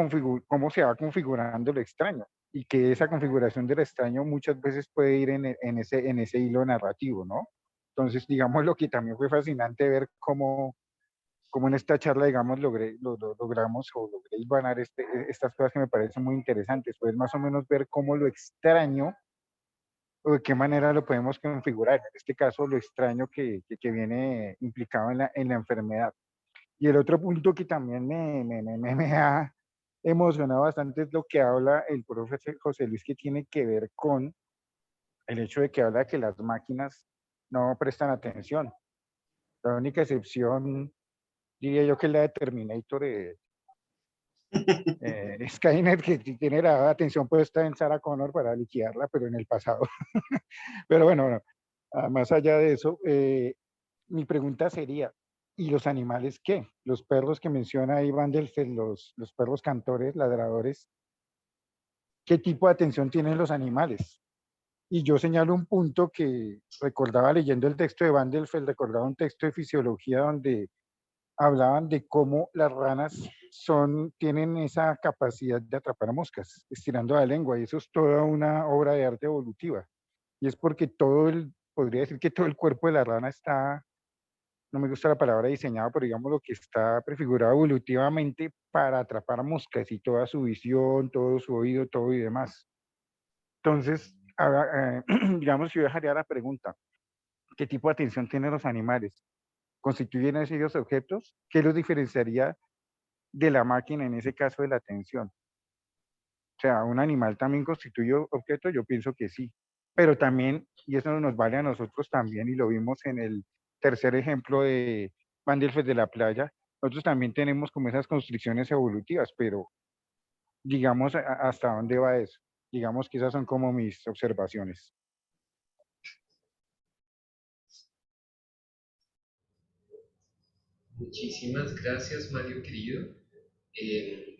se va configurando lo extraño, y que esa configuración del extraño muchas veces puede ir en ese hilo narrativo, ¿no? Entonces, digamos, lo que también fue fascinante ver cómo en esta charla, digamos, logramos o logré hilvanar estas cosas que me parecen muy interesantes, pues más o menos ver cómo lo extraño, o de qué manera lo podemos configurar, en este caso lo extraño que viene implicado en la enfermedad. Y el otro punto que también me da emocionado bastante es lo que habla el profe José Luis, que tiene que ver con el hecho de que habla de que las máquinas no prestan atención. La única excepción, diría yo, que es la de Terminator, Skynet, que tiene la atención puesta en Sarah Connor para liquidarla, pero en el pasado. Pero bueno, más allá de eso, mi pregunta sería, ¿y los animales qué? Los perros que menciona ahí Van der Feld, los perros cantores, ladradores, ¿qué tipo de atención tienen los animales? Y yo señalo un punto que recordaba leyendo el texto de Van der Feld, recordaba un texto de fisiología donde hablaban de cómo las ranas tienen esa capacidad de atrapar moscas, estirando la lengua, y eso es toda una obra de arte evolutiva. Y es porque podría decir que todo el cuerpo de la rana está, no me gusta la palabra diseñado, pero digamos lo que está prefigurado evolutivamente para atrapar moscas y toda su visión, todo su oído, todo y demás. Entonces, digamos, yo dejaría la pregunta, ¿qué tipo de atención tienen los animales? ¿Constituyen esos objetos? ¿Qué los diferenciaría de la máquina en ese caso de la atención? O sea, ¿un animal también constituye objeto? Yo pienso que sí. Pero también, y eso nos vale a nosotros también, y lo vimos en el tercer ejemplo de Van der Feld de la playa, nosotros también tenemos como esas constricciones evolutivas, pero digamos, ¿hasta dónde va eso? Digamos que esas son como mis observaciones. Muchísimas gracias, Mario querido. Eh,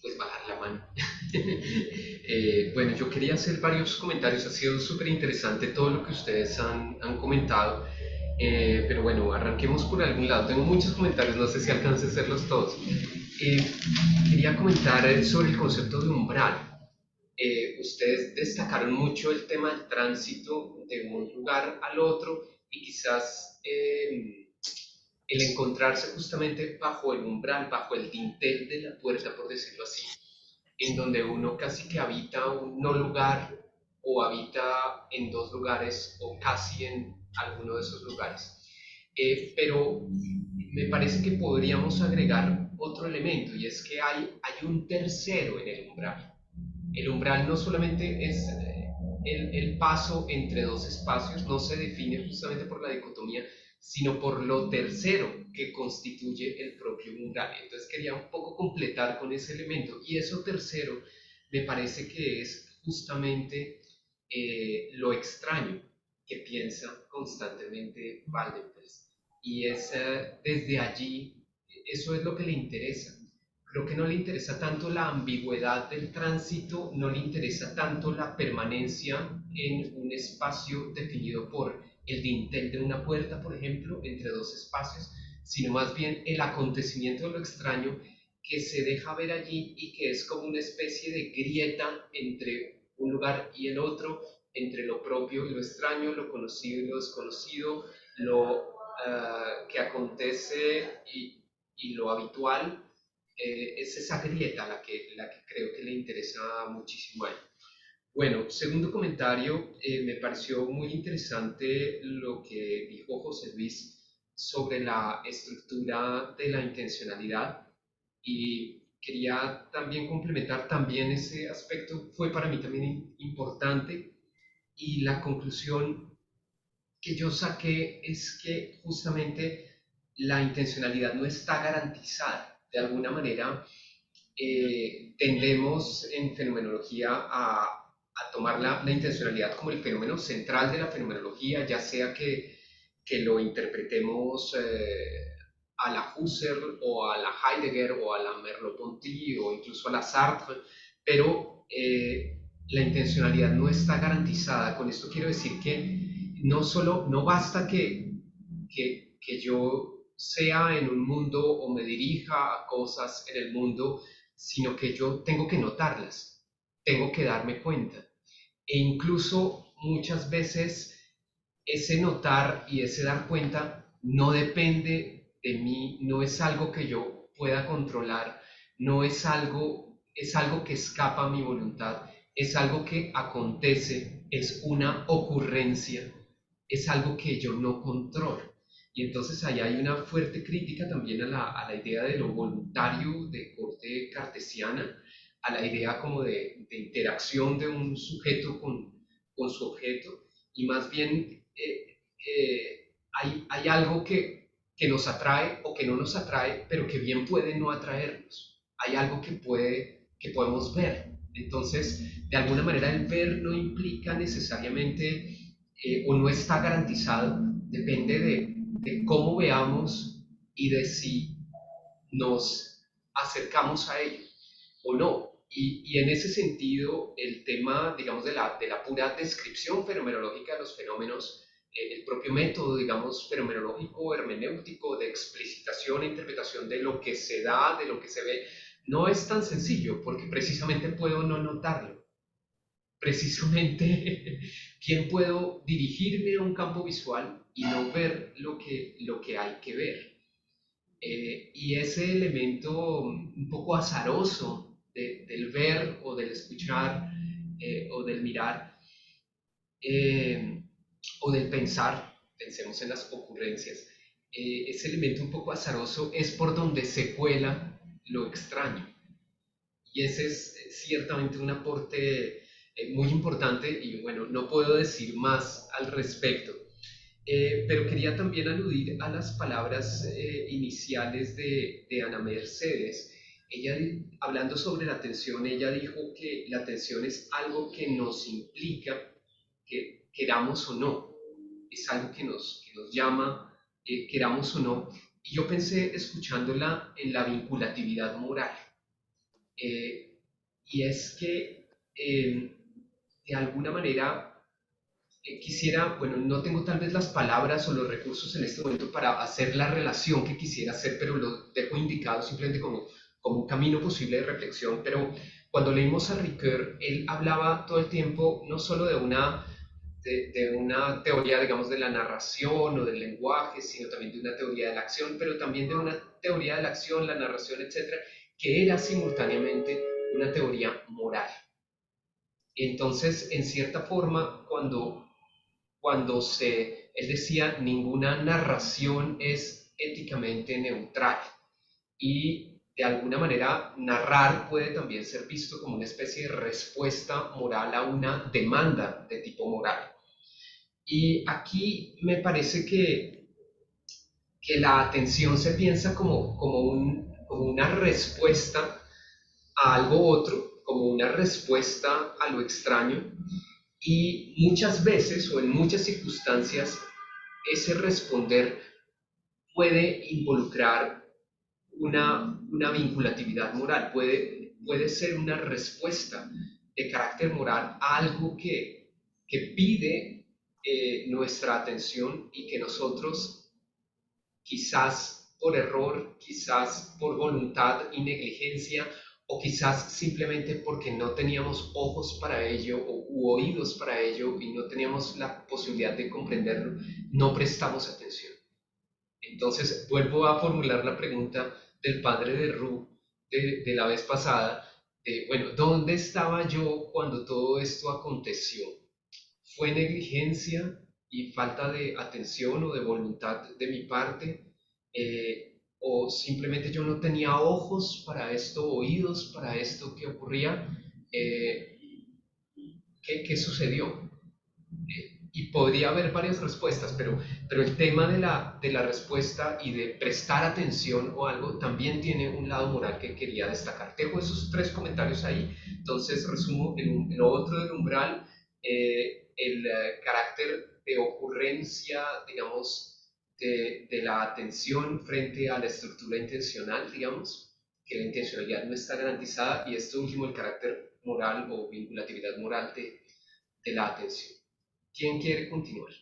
pues bajar la mano. Bueno, yo quería hacer varios comentarios. Ha sido súper interesante todo lo que ustedes han comentado. Pero bueno, arranquemos por algún lado. Tengo muchos comentarios, no sé si alcance a hacerlos todos. Quería comentar sobre el concepto de umbral. Ustedes destacaron mucho el tema del tránsito de un lugar al otro y quizás el encontrarse justamente bajo el umbral, bajo el dintel de la puerta, por decirlo así, en donde uno casi que habita un no lugar o habita en dos lugares o casi en alguno de esos lugares. Pero me parece que podríamos agregar otro elemento y es que hay un tercero en el umbral. El umbral no solamente es el paso entre dos espacios, no se define justamente por la dicotomía, sino por lo tercero que constituye el propio umbral. Entonces quería un poco completar con ese elemento y eso tercero me parece que es justamente lo extraño que piensa constantemente Waldenfels. Y es desde allí, eso es lo que le interesa. Creo que no le interesa tanto la ambigüedad del tránsito, no le interesa tanto la permanencia en un espacio definido por el dintel de una puerta, por ejemplo, entre dos espacios, sino más bien el acontecimiento de lo extraño que se deja ver allí y que es como una especie de grieta entre un lugar y el otro, entre lo propio y lo extraño, lo conocido y lo desconocido, lo que acontece y lo habitual. Es esa grieta la que creo que le interesa muchísimo a él. Bueno, segundo comentario, me pareció muy interesante lo que dijo José Luis sobre la estructura de la intencionalidad y quería también complementar también ese aspecto, fue para mí también importante y la conclusión que yo saqué es que justamente la intencionalidad no está garantizada. De alguna manera, tendemos en fenomenología a tomar la intencionalidad como el fenómeno central de la fenomenología, ya sea que lo interpretemos a la Husserl o a la Heidegger o a la Merleau-Ponty o incluso a la Sartre, pero la intencionalidad no está garantizada. Con esto quiero decir que no basta que yo sea en un mundo o me dirija a cosas en el mundo, sino que yo tengo que notarlas, tengo que darme cuenta. E incluso muchas veces ese notar y ese dar cuenta no depende de mí, no es algo que yo pueda controlar, no es algo que escapa a mi voluntad, es algo que acontece, es una ocurrencia, es algo que yo no controlo. Y entonces ahí hay una fuerte crítica también a la idea de lo voluntario de corte cartesiana, a la idea como de interacción de un sujeto con su objeto, y más bien hay algo que nos atrae o que no nos atrae, pero que bien puede no atraernos. Hay algo que podemos ver. Entonces, de alguna manera el ver no implica necesariamente o no está garantizado, depende de cómo veamos y de si nos acercamos a ello o no. Y en ese sentido, el tema, digamos, de la pura descripción fenomenológica de los fenómenos, el propio método, digamos, fenomenológico, hermenéutico, de explicitación e interpretación de lo que se da, de lo que se ve, no es tan sencillo, porque precisamente puedo no notarlo. Precisamente, ¿quién puedo dirigirme a un campo visual y no ver lo que hay que ver? Y ese elemento un poco azaroso del ver o del escuchar o del mirar eh, o del pensar, pensemos en las ocurrencias, ese elemento un poco azaroso es por donde se cuela lo extraño. Y ese es ciertamente un aporte muy importante y bueno, no puedo decir más al respecto. Pero quería también aludir a las palabras iniciales de Ana Mercedes. Ella, hablando sobre la atención, ella dijo que la atención es algo que nos implica que queramos o no, es algo que nos llama, queramos o no. Y yo pensé, escuchándola, en la vinculatividad moral. Eh, y es que, de alguna manera, quisiera, bueno, no tengo tal vez las palabras o los recursos en este momento para hacer la relación que quisiera hacer, pero lo dejo indicado simplemente como un camino posible de reflexión. Pero cuando leímos a Ricoeur, él hablaba todo el tiempo no solo de una teoría, digamos, de la narración o del lenguaje, sino también de una teoría de la acción, pero también de una teoría de la acción, la narración, etcétera, que era simultáneamente una teoría moral. Entonces, en cierta forma, él decía, ninguna narración es éticamente neutral y de alguna manera narrar puede también ser visto como una especie de respuesta moral a una demanda de tipo moral. Y aquí me parece que la atención se piensa como una respuesta a algo otro, como una respuesta a lo extraño, y muchas veces o en muchas circunstancias ese responder puede involucrar una vinculatividad moral, puede ser una respuesta de carácter moral a algo que pide nuestra atención y que nosotros, quizás por error, quizás por voluntad y negligencia, o quizás simplemente porque no teníamos ojos para ello u oídos para ello y no teníamos la posibilidad de comprenderlo, no prestamos atención. Entonces, vuelvo a formular la pregunta del padre de Ru de la vez pasada, bueno, ¿dónde estaba yo cuando todo esto aconteció? ¿Fue negligencia y falta de atención o de voluntad de mi parte? ¿O simplemente yo no tenía ojos para esto, oídos para esto que ocurría? ¿Qué sucedió? Y podría haber varias respuestas, pero el tema de la respuesta y de prestar atención o algo también tiene un lado moral que quería destacar. Dejo esos tres comentarios ahí, entonces resumo lo otro del umbral, el carácter de ocurrencia, digamos, de la atención frente a la estructura intencional, digamos, que la intencionalidad no está garantizada, y esto último, el carácter moral o vinculatividad moral de la atención. ¿Quién quiere continuar?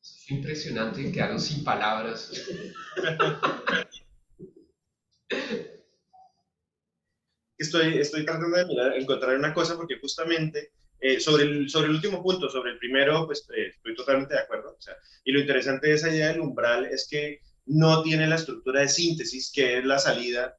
Fue impresionante, quedaron sin palabras. Estoy tratando de encontrar una cosa porque justamente sobre el último punto, sobre el primero, pues estoy totalmente de acuerdo. O sea, y lo interesante de esa idea del umbral es que no tiene la estructura de síntesis que es la salida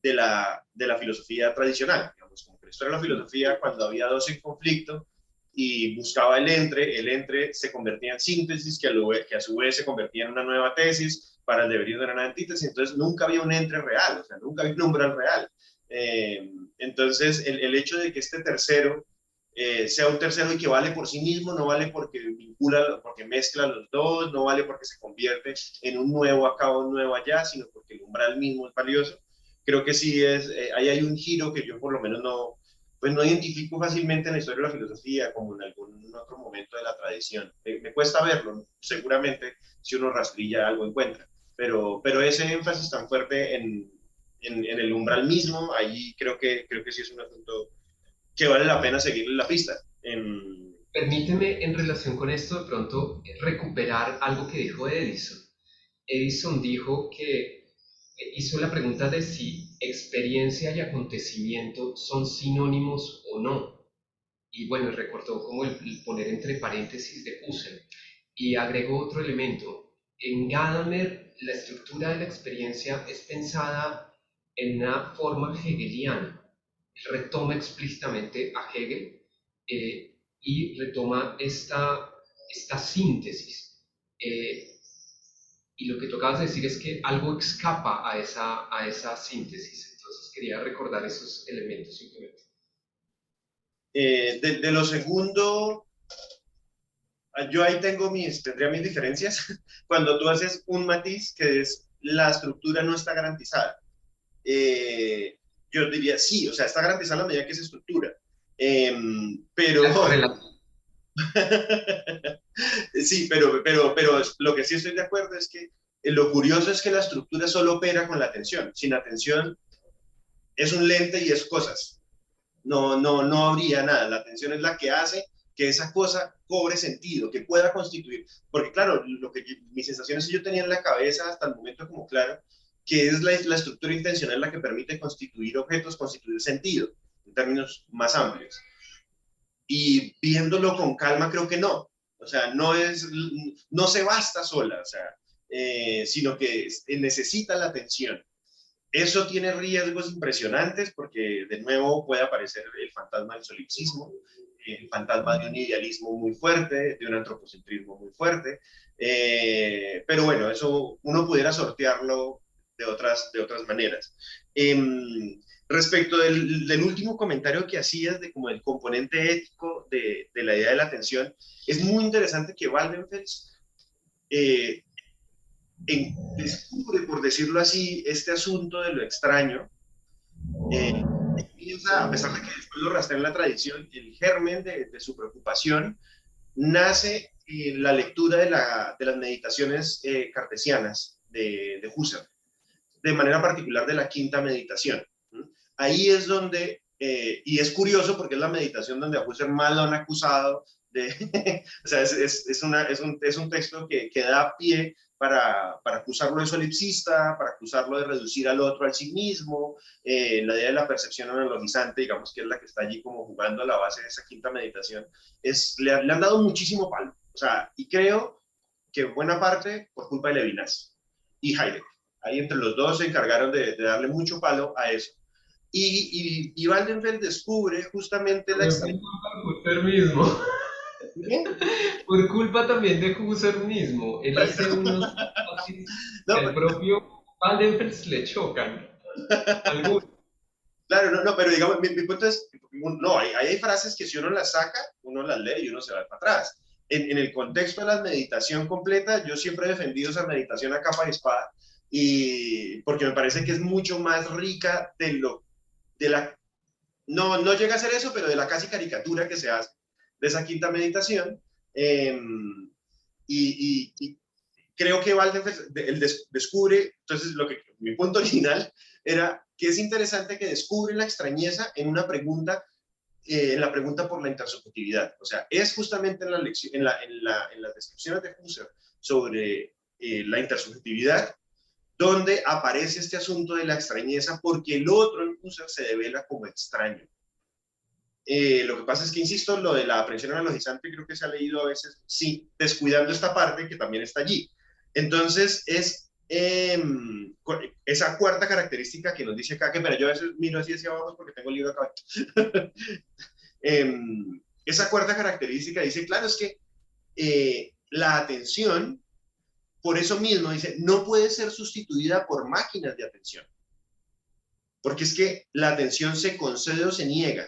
de la filosofía tradicional. Digamos, como que esto era la filosofía cuando había dos en conflicto, y buscaba el entre se convertía en síntesis, que a su vez se convertía en una nueva tesis para el devenir de una antítesis, entonces nunca había un entre real, o sea, nunca había un umbral real. Entonces, el hecho de que este tercero sea un tercero y que vale por sí mismo, no vale porque vincula, porque mezcla los dos, no vale porque se convierte en un nuevo acá o un nuevo allá, sino porque el umbral mismo es valioso. Creo que sí ahí hay un giro que yo por lo menos pues no identifico fácilmente en la historia de la filosofía como en algún otro momento de la tradición. Me cuesta verlo, seguramente si uno rastrilla algo encuentra, pero ese énfasis tan fuerte en el umbral mismo, ahí creo que sí es un asunto que vale la pena seguirle la pista. Permíteme en relación con esto de pronto recuperar algo que dijo Edison. Edison dijo que hizo la pregunta de si experiencia y acontecimiento son sinónimos o no. Y bueno, recordó como el poner entre paréntesis de Husserl. Y agregó otro elemento. En Gadamer, la estructura de la experiencia es pensada en una forma hegeliana. Retoma explícitamente a Hegel y retoma esta síntesis. Y lo que tocabas decir es que algo escapa a esa síntesis. Entonces quería recordar esos elementos simplemente. De lo segundo, yo ahí tendría mis diferencias. Cuando tú haces un matiz que es la estructura no está garantizada. Yo diría sí, o sea, está garantizada la medida que es estructura. Pero La correlación. sí, pero lo que sí estoy de acuerdo es que lo curioso es que la estructura solo opera con la atención. Sin atención es un lente y es cosas. No habría nada. La atención es la que hace que esa cosa cobre sentido, que pueda constituir. Porque claro, mis sensaciones yo tenía en la cabeza hasta el momento como claro, que es la estructura intencional la que permite constituir objetos, constituir sentido, en términos más amplios. Y viéndolo con calma creo que no. O sea, no se basta sola, o sea, sino que necesita la atención. Eso tiene riesgos impresionantes porque de nuevo puede aparecer el fantasma del solipsismo, el fantasma de un idealismo muy fuerte, de un antropocentrismo muy fuerte, pero bueno, eso uno pudiera sortearlo de otras maneras. Respecto del último comentario que hacías de como el componente ético de la idea de la atención, es muy interesante que Waldenfels descubre, por decirlo así, este asunto de lo extraño, a pesar de que después lo rastrea en la tradición, el germen de su preocupación nace en la lectura de las meditaciones cartesianas de Husserl, de manera particular de la quinta meditación. Ahí es donde, y es curioso porque es la meditación donde a Husserl mal lo han acusado de, o sea, es un texto que da pie para acusarlo de solipsista, para acusarlo de reducir al otro al sí mismo, la idea de la percepción analogizante, digamos que es la que está allí como jugando a la base de esa quinta meditación, le han dado muchísimo palo, o sea, y creo que buena parte por culpa de Levinas y Heidegger. Ahí entre los dos se encargaron de darle mucho palo a eso. Y Waldenfeld descubre justamente la Por Husserl mismo. ¿Bien? Por culpa también de Husserl mismo. Él hace unos no, el propio Waldenfels le chocan. Algunos. Claro, no, pero digamos, mi punto es, no, hay frases que si uno las saca, uno las lee y uno se va para atrás. En el contexto de la meditación completa, yo siempre he defendido esa meditación a capa y espada, y porque me parece que es mucho más rica no llega a ser eso, pero de la casi caricatura que se hace de esa quinta meditación. Y creo que Waldenfels descubre, entonces mi punto original era que es interesante que descubre la extrañeza en la pregunta por la intersubjetividad. O sea, es justamente en las descripciones de Husserl sobre la intersubjetividad donde aparece este asunto de la extrañeza porque el otro en Husserl se devela como extraño. Lo que pasa es que, insisto, lo de la aprehensión analogizante creo que se ha leído a veces, sí, descuidando esta parte que también está allí. Entonces, es esa cuarta característica que nos dice acá, que mira, yo a veces miro así hacia abajo porque tengo el libro acá. esa cuarta característica dice, claro, es que la atención, por eso mismo, dice, no puede ser sustituida por máquinas de atención. Porque es que la atención se concede o se niega,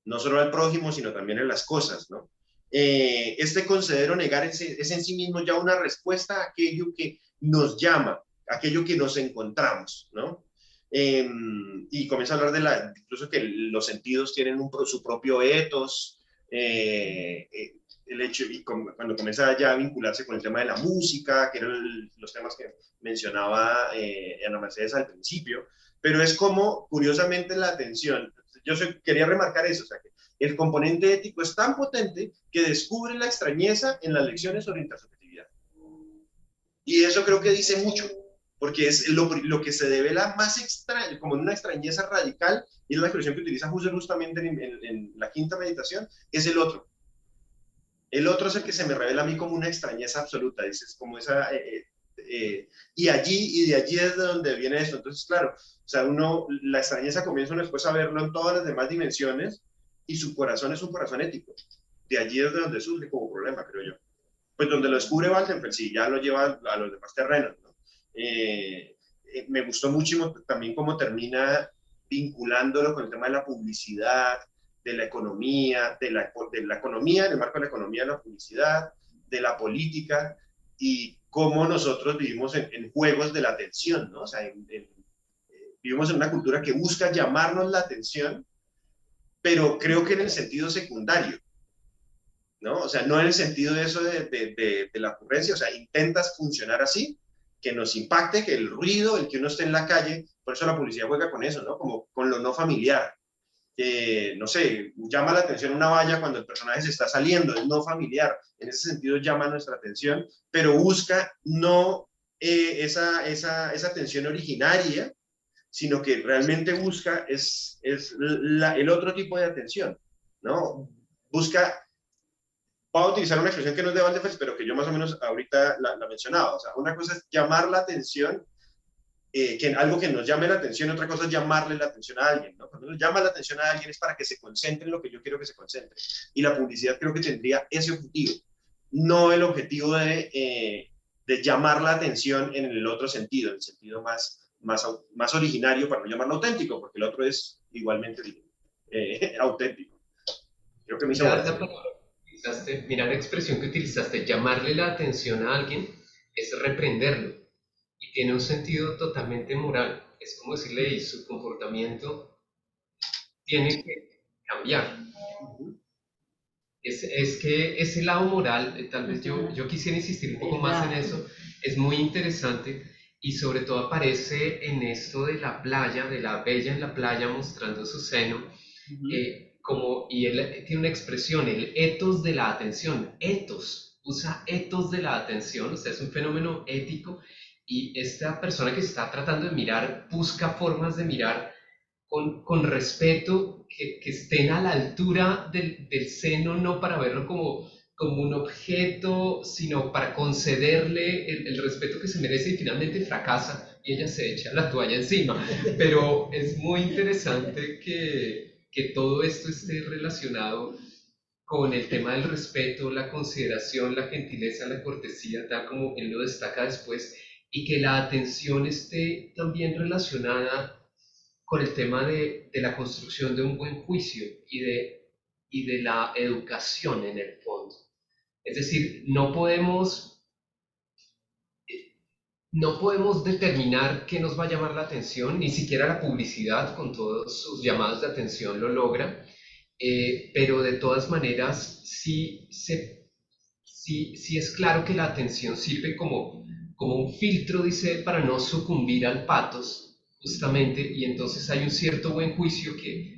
no solo al prójimo, sino también en las cosas, ¿no? Este conceder o negar es en sí mismo ya una respuesta a aquello que nos llama, aquello que nos encontramos, ¿no? Y comienza a hablar de incluso que los sentidos tienen su propio etos, el hecho, y cuando comienza ya a vincularse con el tema de la música, que eran los temas que mencionaba Ana Mercedes al principio, pero es como, curiosamente, la atención, quería remarcar eso, o sea, que el componente ético es tan potente que descubre la extrañeza en las lecciones sobre intersubjetividad. Y eso creo que dice mucho, porque es lo que se devela más extraño, como en una extrañeza radical, y es la expresión que utiliza Husserl justamente en la quinta meditación, es el otro. El otro es el que se me revela a mí como una extrañeza absoluta, es como esa... y de allí es de donde viene esto. Entonces, claro, o sea, la extrañeza comienza uno después a verlo en todas las demás dimensiones, y su corazón es un corazón ético. De allí es de donde surge como problema, creo yo. Pues donde lo descubre Waldenfeld, sí, ya lo lleva a los demás terrenos, ¿no? Me gustó mucho también cómo termina vinculándolo con el tema de la publicidad, de la economía, de la economía, en el marco de la economía, de la publicidad, de la política, y cómo nosotros vivimos en juegos de la atención, ¿no? O sea, vivimos en una cultura que busca llamarnos la atención, pero creo que en el sentido secundario, ¿no? O sea, no en el sentido de eso de la ocurrencia, o sea, intentas funcionar así, que nos impacte, que el ruido, el que uno esté en la calle, por eso la publicidad juega con eso, ¿no? Como con lo no familiar. No sé, llama la atención una valla cuando el personaje se está saliendo, es no familiar, en ese sentido llama nuestra atención, pero busca no esa atención originaria, sino que realmente busca el otro tipo de atención, ¿no? Busca, voy a utilizar una expresión que no es de Waldenfeld, pero que yo más o menos ahorita la mencionaba, o sea, una cosa es llamar la atención, algo que nos llame la atención, otra cosa es llamarle la atención a alguien, ¿no? Cuando uno llama la atención a alguien es para que se concentre en lo que yo quiero que se concentre, y la publicidad creo que tendría ese objetivo, no el objetivo de llamar la atención en el otro sentido, en el sentido más originario, para no llamarlo auténtico, porque el otro es igualmente auténtico. Creo que me hizo mira la expresión que utilizaste, llamarle la atención a alguien es reprenderlo, y tiene un sentido totalmente moral. Es como decirle, y su comportamiento tiene que cambiar. Es que ese lado moral, tal vez yo quisiera insistir un poco más en eso, es muy interesante, y sobre todo aparece en esto de la playa, de la bella en la playa mostrando su seno, y él tiene una expresión, el etos de la atención, usa etos de la atención, o sea, es un fenómeno ético, y esta persona que está tratando de mirar, busca formas de mirar con respeto, que estén a la altura del seno, no para verlo como un objeto, sino para concederle el respeto que se merece, y finalmente fracasa y ella se echa la toalla encima. Pero es muy interesante que todo esto esté relacionado con el tema del respeto, la consideración, la gentileza, la cortesía, tal como él lo destaca después, y que la atención esté también relacionada con el tema de la construcción de un buen juicio y de la educación en el fondo. Es decir, no podemos determinar qué nos va a llamar la atención, ni siquiera la publicidad con todos sus llamados de atención lo logra, pero de todas maneras sí es claro que la atención sirve como un filtro, dice, para no sucumbir al patos, justamente, y entonces hay un cierto buen juicio que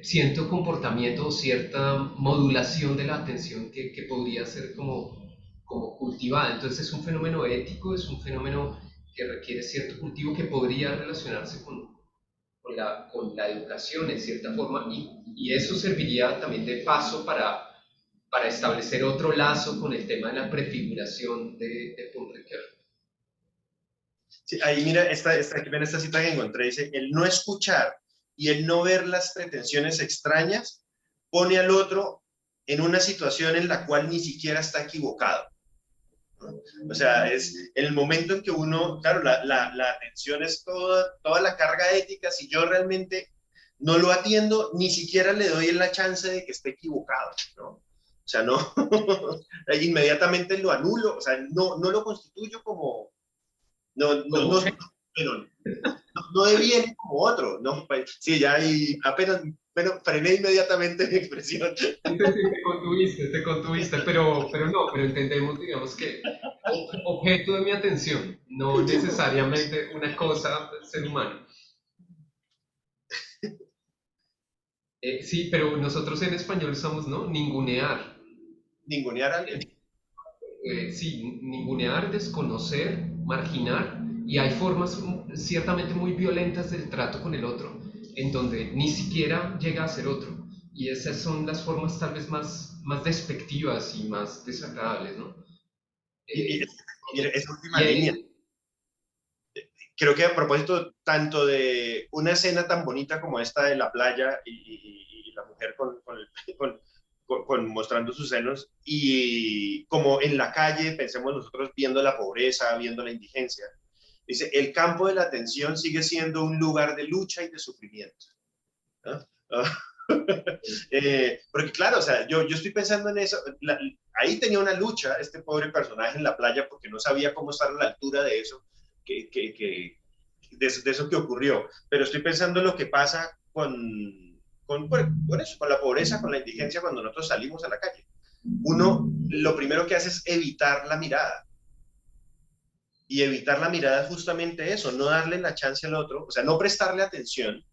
cierto comportamiento o cierta modulación de la atención que podría ser como cultivada. Entonces es un fenómeno ético, es un fenómeno que requiere cierto cultivo que podría relacionarse con la educación en cierta forma, y eso serviría también de paso para establecer otro lazo con el tema de la prefiguración de Pundriker. Sí, ahí mira, esta cita que encontré, dice, el no escuchar y el no ver las pretensiones extrañas pone al otro en una situación en la cual ni siquiera está equivocado, ¿no? O sea, es en el momento en que uno, claro, la atención es toda la carga ética. Si yo realmente no lo atiendo, ni siquiera le doy la chance de que esté equivocado, ¿no? O sea, no, inmediatamente lo anulo, o sea, no lo constituyo como, pero no deviene como otro, ¿no? Sí, ya, y apenas, bueno, frené inmediatamente mi expresión. Sí, te contuviste, pero entendemos, digamos que objeto de mi atención, no necesariamente una cosa ser humano. Sí, pero nosotros en español somos, ¿no? Ningunear. Ningunear a alguien. Sí, ningunear, desconocer, marginar, y hay formas ciertamente muy violentas del trato con el otro, en donde ni siquiera llega a ser otro. Y esas son las formas tal vez más despectivas y más desagradables, ¿no? Y, Eh, mire, esa última y línea, ahí, creo que a propósito tanto de una escena tan bonita como esta de la playa y la mujer con mostrando sus senos, y como en la calle, pensemos nosotros viendo la pobreza, viendo la indigencia, dice, el campo de la atención sigue siendo un lugar de lucha y de sufrimiento, ¿no? Porque claro, o sea, yo estoy pensando en eso, ahí tenía una lucha este pobre personaje en la playa porque no sabía cómo estar a la altura de eso, de eso que ocurrió, pero estoy pensando en lo que pasa con eso, con la pobreza, con la indigencia cuando nosotros salimos a la calle. Uno lo primero que hace es evitar la mirada. Y evitar la mirada es justamente eso, no darle la chance al otro, o sea, no prestarle atención,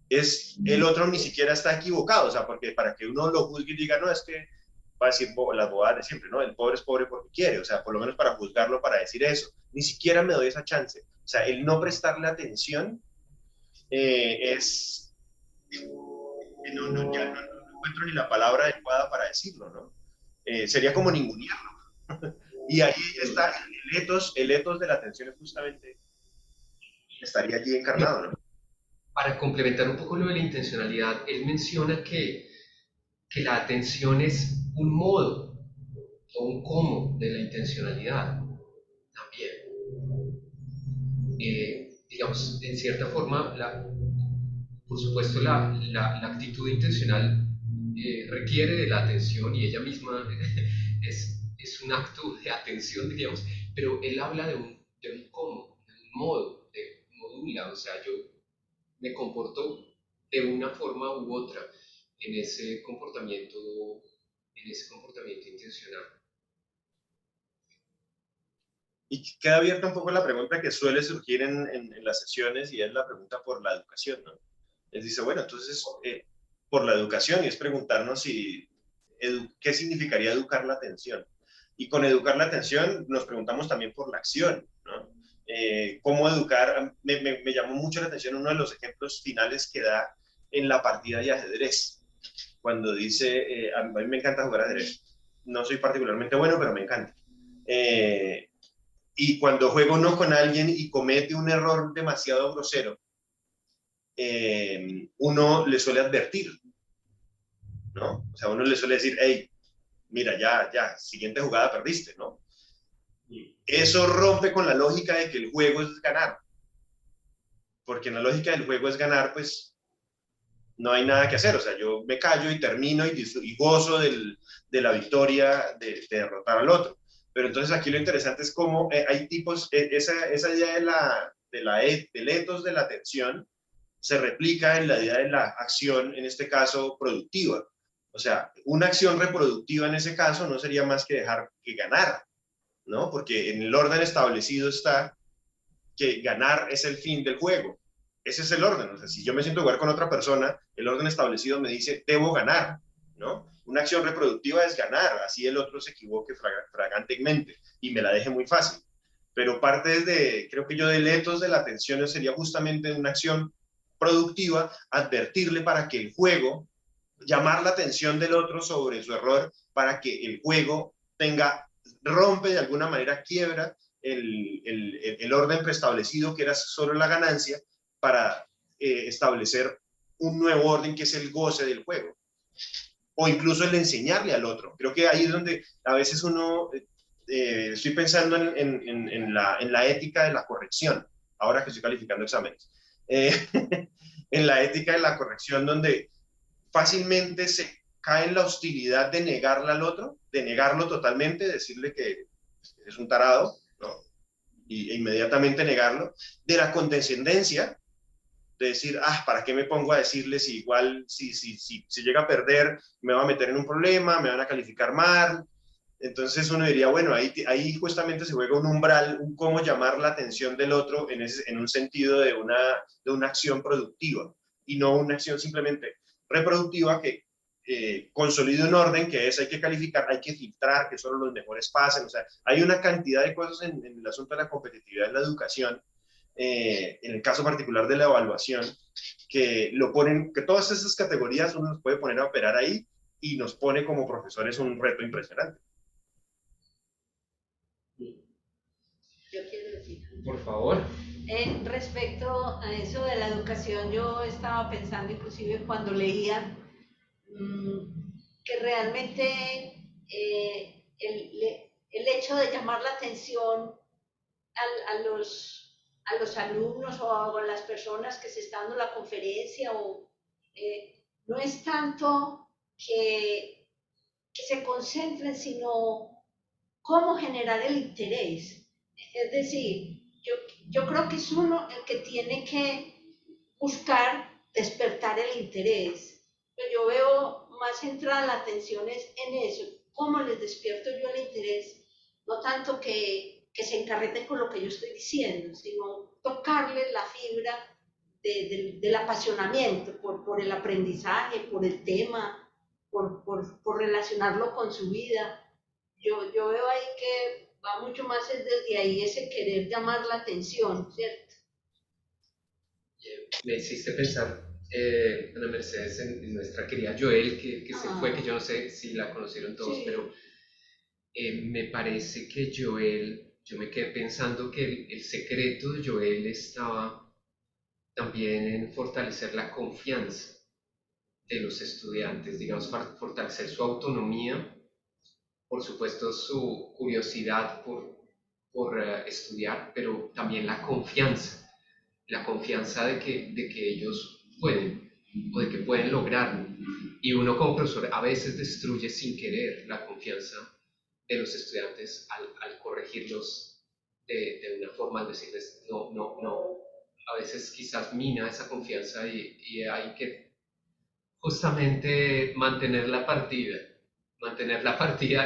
es el otro ni siquiera está equivocado, o sea, porque para que uno lo juzgue y diga, no, es que va a decir las bobadas de siempre, ¿no? El pobre es pobre porque quiere, o sea, por lo menos para juzgarlo, para decir eso, ni siquiera me doy esa chance, o sea, el no prestarle atención es, ya no encuentro ni la palabra adecuada para decirlo, ¿no? Sería como ningunearlo. Y ahí está el etos de la atención, es justamente, estaría allí encarnado, ¿no? para complementar un poco lo de la intencionalidad, él menciona que la atención es un modo o un cómo de la intencionalidad también. Digamos, en cierta forma, por supuesto, la actitud intencional requiere de la atención y ella misma es un acto de atención, digamos, pero él habla de un cómo, de un modo, de modula, o sea, yo me comporto de una forma u otra en ese comportamiento, en ese comportamiento intencional. Y queda abierta un poco la pregunta que suele surgir en las sesiones, y es la pregunta por la educación, ¿no? Les dice, bueno, entonces, por la educación, y es preguntarnos si, qué significaría educar la atención. Y con educar la atención nos preguntamos también por la acción, ¿no? ¿Cómo educar? Me llamó mucho la atención uno de los ejemplos finales que da en la partida de ajedrez, cuando dice, a mí me encanta jugar ajedrez. No soy particularmente bueno, pero me encanta. Y cuando juego no con alguien y comete un error demasiado grosero, uno le suele advertir, ¿no? O sea, uno le suele decir, hey, mira, ya, siguiente jugada perdiste, ¿no? Eso rompe con la lógica de que el juego es ganar. Porque en la lógica del juego es ganar, pues no hay nada que hacer. O sea, yo me callo y termino y gozo de la victoria de derrotar al otro. Pero entonces aquí lo interesante es cómo hay tipos, esa idea del etos de la atención se replica en la idea de la acción, en este caso productiva. O sea, una acción reproductiva en ese caso no sería más que dejar que ganar, ¿no? Porque en el orden establecido está que ganar es el fin del juego. Ese es el orden. O sea, si yo me siento a jugar con otra persona, el orden establecido me dice, debo ganar, ¿no? Una acción reproductiva es ganar, así el otro se equivoque fragantemente y me la deje muy fácil. Pero parte creo que yo, del etos de la atención sería justamente una acción productiva, advertirle para que el juego, llamar la atención del otro sobre su error, para que el juego rompe de alguna manera, quiebra el orden preestablecido, que era solo la ganancia, para establecer un nuevo orden que es el goce del juego. o incluso el enseñarle al otro. Creo que ahí es donde a veces uno, estoy pensando en la ética de la corrección, ahora que estoy calificando exámenes, en la ética de la corrección donde fácilmente se cae en la hostilidad de negarle al otro, de negarlo totalmente, decirle que es un tarado, ¿no? E inmediatamente negarlo, de la condescendencia, de decir, ¿para qué me pongo a decirle si igual, si llega a perder, me va a meter en un problema, me van a calificar mal? Entonces uno diría, bueno, ahí justamente se juega un umbral, un cómo llamar la atención del otro en un sentido de una acción productiva, y no una acción simplemente reproductiva que consolide un orden que es, hay que calificar, hay que filtrar, que solo los mejores pasen. O sea, hay una cantidad de cosas en el asunto de la competitividad en la educación, en el caso particular de la evaluación, que lo ponen, que todas esas categorías uno nos puede poner a operar ahí y nos pone como profesores un reto impresionante. Yo quiero decir. Por favor. Respecto a eso de la educación, yo estaba pensando inclusive cuando leía que realmente el hecho de llamar la atención a los alumnos o a las personas que se están dando la conferencia, no es tanto que se concentren, sino cómo generar el interés. Es decir, yo creo que es uno el que tiene que buscar despertar el interés. Yo veo más centrada la atención en eso, cómo les despierto yo el interés, no tanto que se encarreten con lo que yo estoy diciendo, sino tocarles la fibra del apasionamiento por el aprendizaje, por el tema, por relacionarlo con su vida. Yo veo ahí que va mucho más desde ahí ese querer llamar la atención, ¿cierto? Me hiciste pensar, Ana Mercedes, en nuestra querida Joel, que se fue, que yo no sé si la conocieron todos, sí. Pero me parece que Joel, yo me quedé pensando que el secreto de Joel estaba también en fortalecer la confianza de los estudiantes, digamos, fortalecer su autonomía, por supuesto su curiosidad por estudiar, pero también la confianza de que ellos pueden, o de que pueden lograrlo. Y uno como profesor a veces destruye sin querer la confianza de los estudiantes al corregirlos de una forma, al decirles no. A veces quizás mina esa confianza y hay que justamente mantener la partida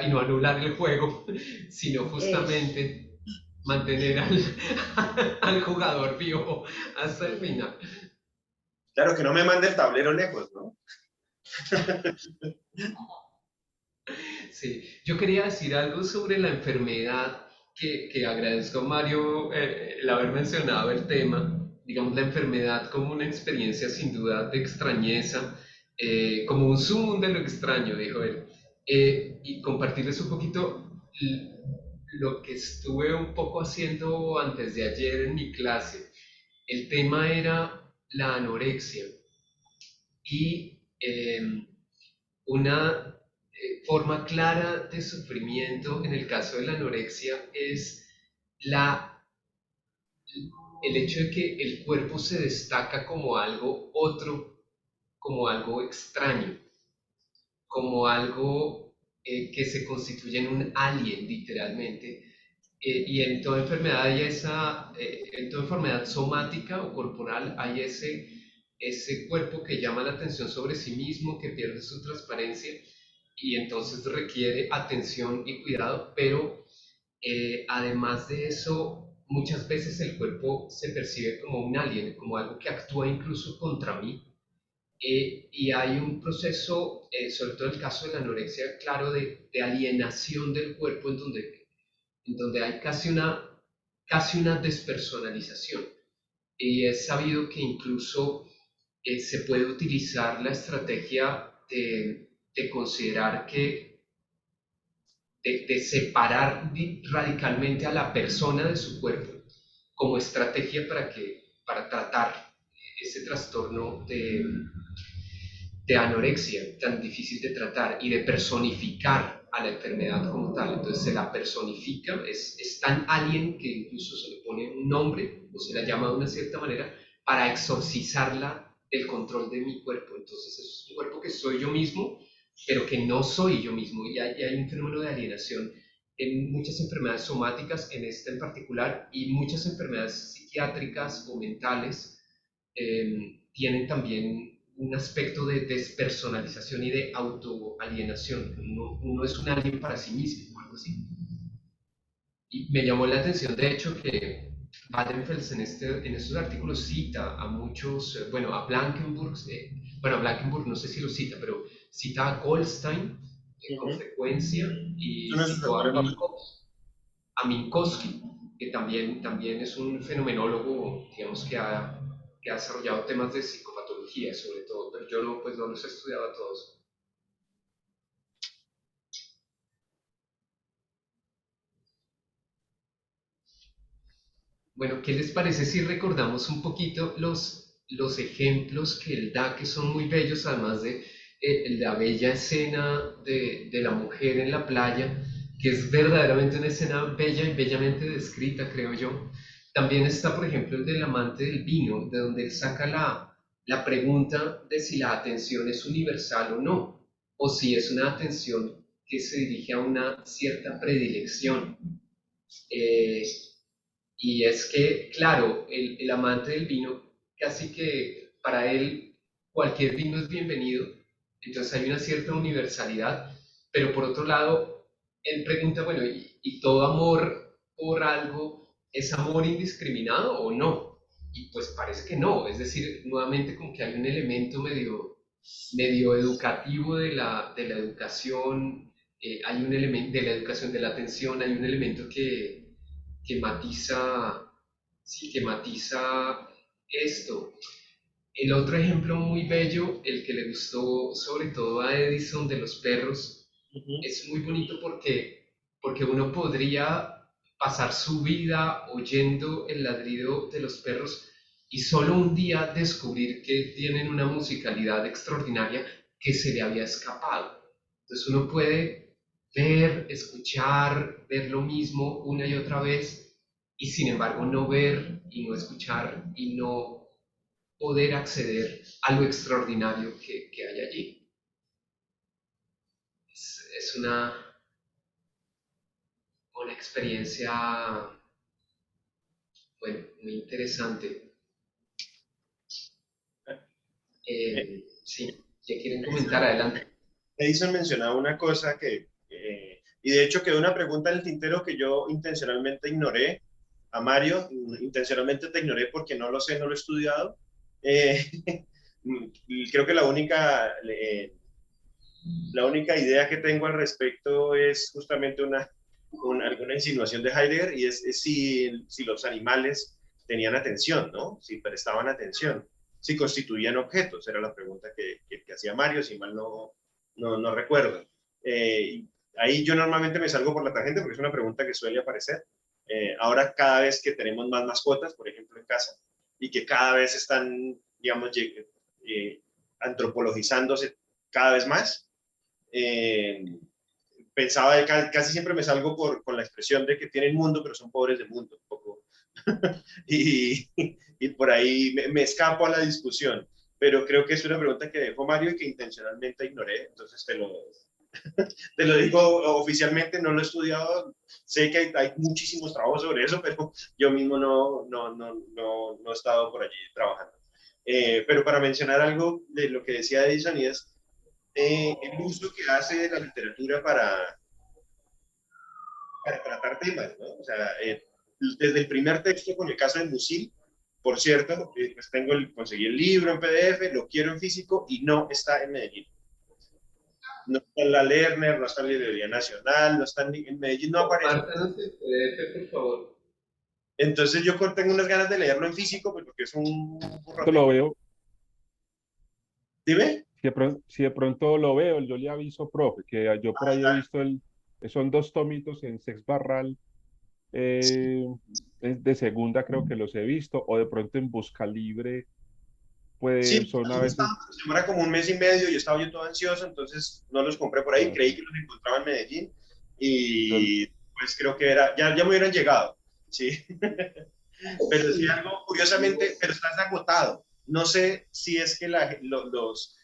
y no anular el juego, sino justamente mantener al jugador vivo hasta el final. Claro, que no me mande el tablero lejos, ¿no? Sí, yo quería decir algo sobre la enfermedad, que agradezco a Mario el haber mencionado el tema, digamos la enfermedad como una experiencia sin duda de extrañeza, como un zoom de lo extraño, dijo él, y compartirles un poquito lo que estuve un poco haciendo antes de ayer en mi clase. El tema era la anorexia y una forma clara de sufrimiento en el caso de la anorexia es el hecho de que el cuerpo se destaca como algo otro, como algo extraño, como algo que se constituye en un alien, literalmente. Y en toda enfermedad hay en toda enfermedad somática o corporal hay ese cuerpo que llama la atención sobre sí mismo, que pierde su transparencia y entonces requiere atención y cuidado, pero además de eso, muchas veces el cuerpo se percibe como un alien, como algo que actúa incluso contra mí. Y hay un proceso, sobre todo en el caso de la anorexia, claro, de alienación del cuerpo en donde hay casi una despersonalización. Y es sabido que incluso se puede utilizar la estrategia de considerar de separar radicalmente a la persona de su cuerpo como estrategia para tratar ese trastorno de anorexia tan difícil de tratar y de personificar a la enfermedad como tal. Entonces se la personifica, es tan alien que incluso se le pone un nombre o se la llama de una cierta manera para exorcizarla del control de mi cuerpo. Entonces es un cuerpo que soy yo mismo, pero que no soy yo mismo. Y hay un fenómeno de alienación en muchas enfermedades somáticas, en esta en particular, y muchas enfermedades psiquiátricas o mentales tienen también un aspecto de despersonalización y de autoalienación. Uno es un alien para sí mismo, algo así. Y me llamó la atención, de hecho, que Badenfeld en estos artículos cita a muchos, bueno, a Blankenburg, bueno, a Blankenburg no sé si lo cita, pero cita a Goldstein con frecuencia y Son esos citó autores más. a Minkowski, que también es un fenomenólogo, digamos, que ha desarrollado temas de psicopatología sobre todo, pero yo no, pues no los he estudiado a todos. Bueno, ¿qué les parece si recordamos un poquito los ejemplos que él da, que son muy bellos, además de la bella escena de la mujer en la playa, que es verdaderamente una escena bella y bellamente descrita, creo yo? También está, por ejemplo, el del amante del vino, de donde él saca la pregunta de si la atención es universal o no, o si es una atención que se dirige a una cierta predilección. Eh, y es que, claro, el amante del vino, casi que para él cualquier vino es bienvenido, entonces hay una cierta universalidad, pero por otro lado, él pregunta, bueno, y todo amor por algo es amor indiscriminado o no? Y pues parece que no, es decir, nuevamente como que hay un elemento medio educativo de la educación, hay un elemento de la educación de la atención, hay un elemento que matiza, sí, que matiza esto. El otro ejemplo muy bello, el que le gustó sobre todo a Edison de los perros, es muy bonito porque uno podría pasar su vida oyendo el ladrido de los perros y solo un día descubrir que tienen una musicalidad extraordinaria que se le había escapado. Entonces uno puede ver, escuchar, ver lo mismo una y otra vez y sin embargo no ver y no escuchar y no poder acceder a lo extraordinario que hay allí. Es una experiencia, bueno, muy interesante. Sí, ¿qué quieren comentar? Adelante. Edison mencionaba una cosa y de hecho quedó una pregunta en el tintero que yo intencionalmente ignoré a Mario, intencionalmente te ignoré porque no lo sé, no lo he estudiado. Eh, Creo que la única idea que tengo al respecto es justamente alguna insinuación de Heidegger y es si los animales tenían atención, ¿no? Si prestaban atención, si constituían objetos, era la pregunta que hacía Mario, si mal no recuerdo. Ahí yo normalmente me salgo por la tangente porque es una pregunta que suele aparecer. Ahora cada vez que tenemos más mascotas, por ejemplo en casa, y que cada vez están, digamos, antropologizándose cada vez más, eh, pensaba, casi siempre me salgo con la expresión de que tienen mundo, pero son pobres de mundo, un poco. y, y por ahí me escapo a la discusión, pero creo que es una pregunta que dejó Mario y que intencionalmente ignoré, entonces te lo digo oficialmente, no lo he estudiado, sé que hay muchísimos trabajos sobre eso, pero yo mismo no he estado por allí trabajando. Pero para mencionar algo de lo que decía Edison, y es el uso que hace la literatura para tratar temas, ¿no? O sea, desde el primer texto con el caso de Musil, por cierto, pues conseguí el libro en PDF, lo quiero en físico y no está en Medellín. No está en la Lerner, no está en la Librería Nacional, no está en Medellín, no aparece. Compártanos el PDF, por favor. Entonces yo tengo unas ganas de leerlo en físico, pues porque es un Esto lo veo, Dime. si de pronto lo veo, yo le aviso, profe, que yo por ahí he visto son 2 tomitos en Sex Barral, de segunda creo que los he visto, o de pronto en Busca Libre Sí, pues son a veces, se demora como un mes y medio y estaba yo todo ansioso, entonces no los compré por ahí, ah, creí que los encontraba en Medellín yo, y pues creo que era, ya me hubieran llegado, sí, pero sí Sí. algo curiosamente, pero está agotado. No sé si es que los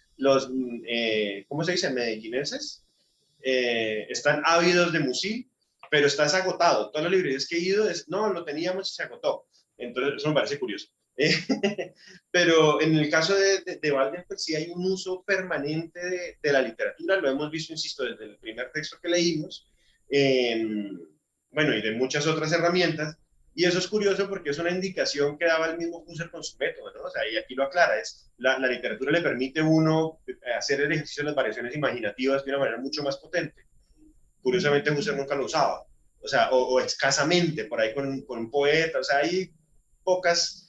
¿cómo se dice? Medellinenses están ávidos de Musil, pero está agotado. Todas las librerías que he ido es, no, lo teníamos y se agotó. Entonces, eso me parece curioso. Pero en el caso de Walden, pues sí hay un uso permanente de la literatura, lo hemos visto, insisto, desde el primer texto que leímos, eh, bueno, y de muchas otras herramientas, y eso es curioso porque es una indicación que daba el mismo Husserl con su método, ¿no? O sea, y aquí lo aclara, es la literatura le permite a uno hacer el ejercicio de las variaciones imaginativas de una manera mucho más potente. Curiosamente, Husserl nunca lo usaba, o sea, o escasamente, por ahí con un poeta, o sea, hay pocas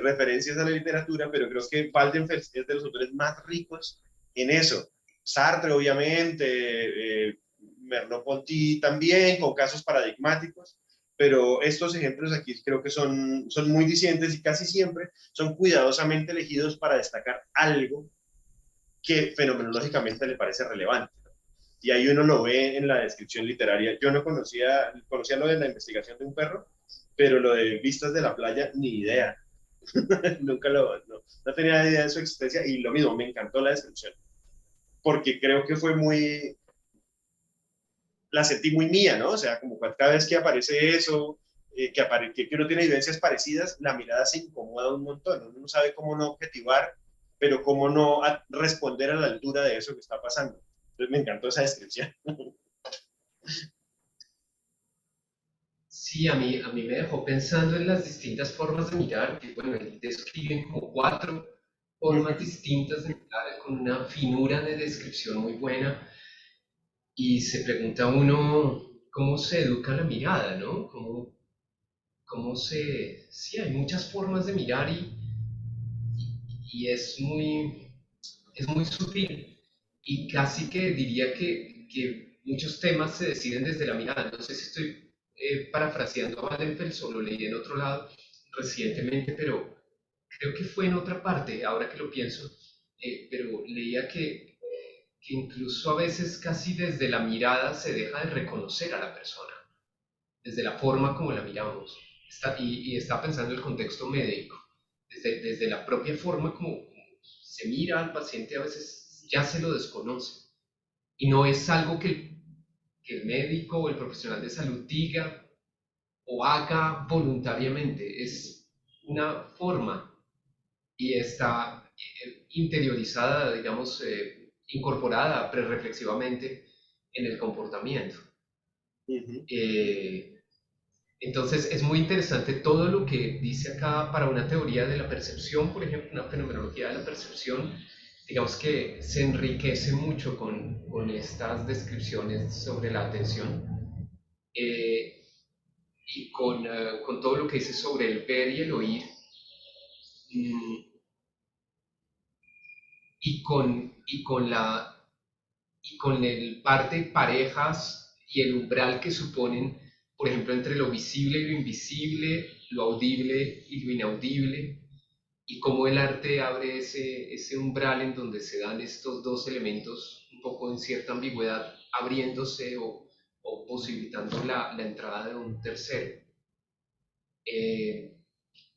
referencias a la literatura, pero creo que Waldenfels es de los autores más ricos en eso. Sartre, obviamente, Merleau-Ponty también, con casos paradigmáticos, pero estos ejemplos aquí creo que son muy disidentes y casi siempre son cuidadosamente elegidos para destacar algo que fenomenológicamente le parece relevante. Y ahí uno lo ve en la descripción literaria. Yo no conocía lo de la investigación de un perro, pero lo de vistas de la playa, ni idea. Nunca no tenía idea de su existencia y lo mismo, me encantó la descripción, porque creo que fue la sentí muy mía, ¿no? O sea, como cada vez que aparece eso, que uno tiene vivencias parecidas, la mirada se incomoda un montón, uno no sabe cómo no objetivar, pero cómo no responder a la altura de eso que está pasando. Entonces me encantó esa descripción. Sí, a mí me dejó pensando en las distintas formas de mirar, que bueno, él describe como 4 formas distintas de mirar, con una finura de descripción muy buena, y se pregunta uno cómo se educa la mirada, ¿no? Sí, hay muchas formas de mirar y es muy sutil, y casi que diría que muchos temas se deciden desde la mirada. No sé si estoy parafraseando a Wallenfels o lo leí en otro lado recientemente, pero creo que fue en otra parte, ahora que lo pienso, pero leía que incluso a veces casi desde la mirada se deja de reconocer a la persona, desde la forma como la miramos. Y está pensando en el contexto médico, desde la propia forma como se mira al paciente a veces ya se lo desconoce. Y no es algo que el médico o el profesional de salud diga o haga voluntariamente, es una forma y está interiorizada, digamos, incorporada prereflexivamente en el comportamiento. Eh, entonces es muy interesante todo lo que dice acá para una teoría de la percepción, por ejemplo, una fenomenología de la percepción, digamos que se enriquece mucho con estas descripciones sobre la atención, eh, y con todo lo que dice sobre el ver y el oír, mm, y con el parte parejas y el umbral que suponen, por ejemplo, entre lo visible y lo invisible, lo audible y lo inaudible, y cómo el arte abre ese umbral en donde se dan estos dos elementos un poco en cierta ambigüedad, abriéndose o posibilitando la entrada de un tercero. Eh,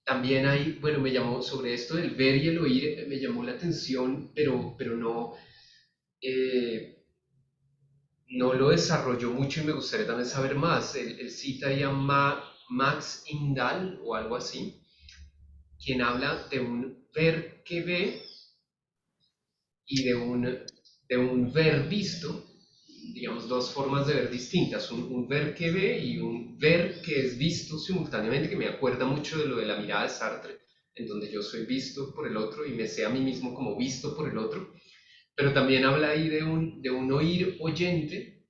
También hay, bueno, me llamó sobre esto del ver y el oír, me llamó la atención, pero no, eh, no lo desarrolló mucho y me gustaría también saber más. Él cita ahí a Max Indal o algo así, quien habla de un ver que ve y de un ver visto, digamos, 2 formas de ver distintas, un ver que ve y un ver que es visto simultáneamente, que me acuerda mucho de lo de la mirada de Sartre, en donde yo soy visto por el otro y me sé a mí mismo como visto por el otro, pero también habla ahí de un oír oyente,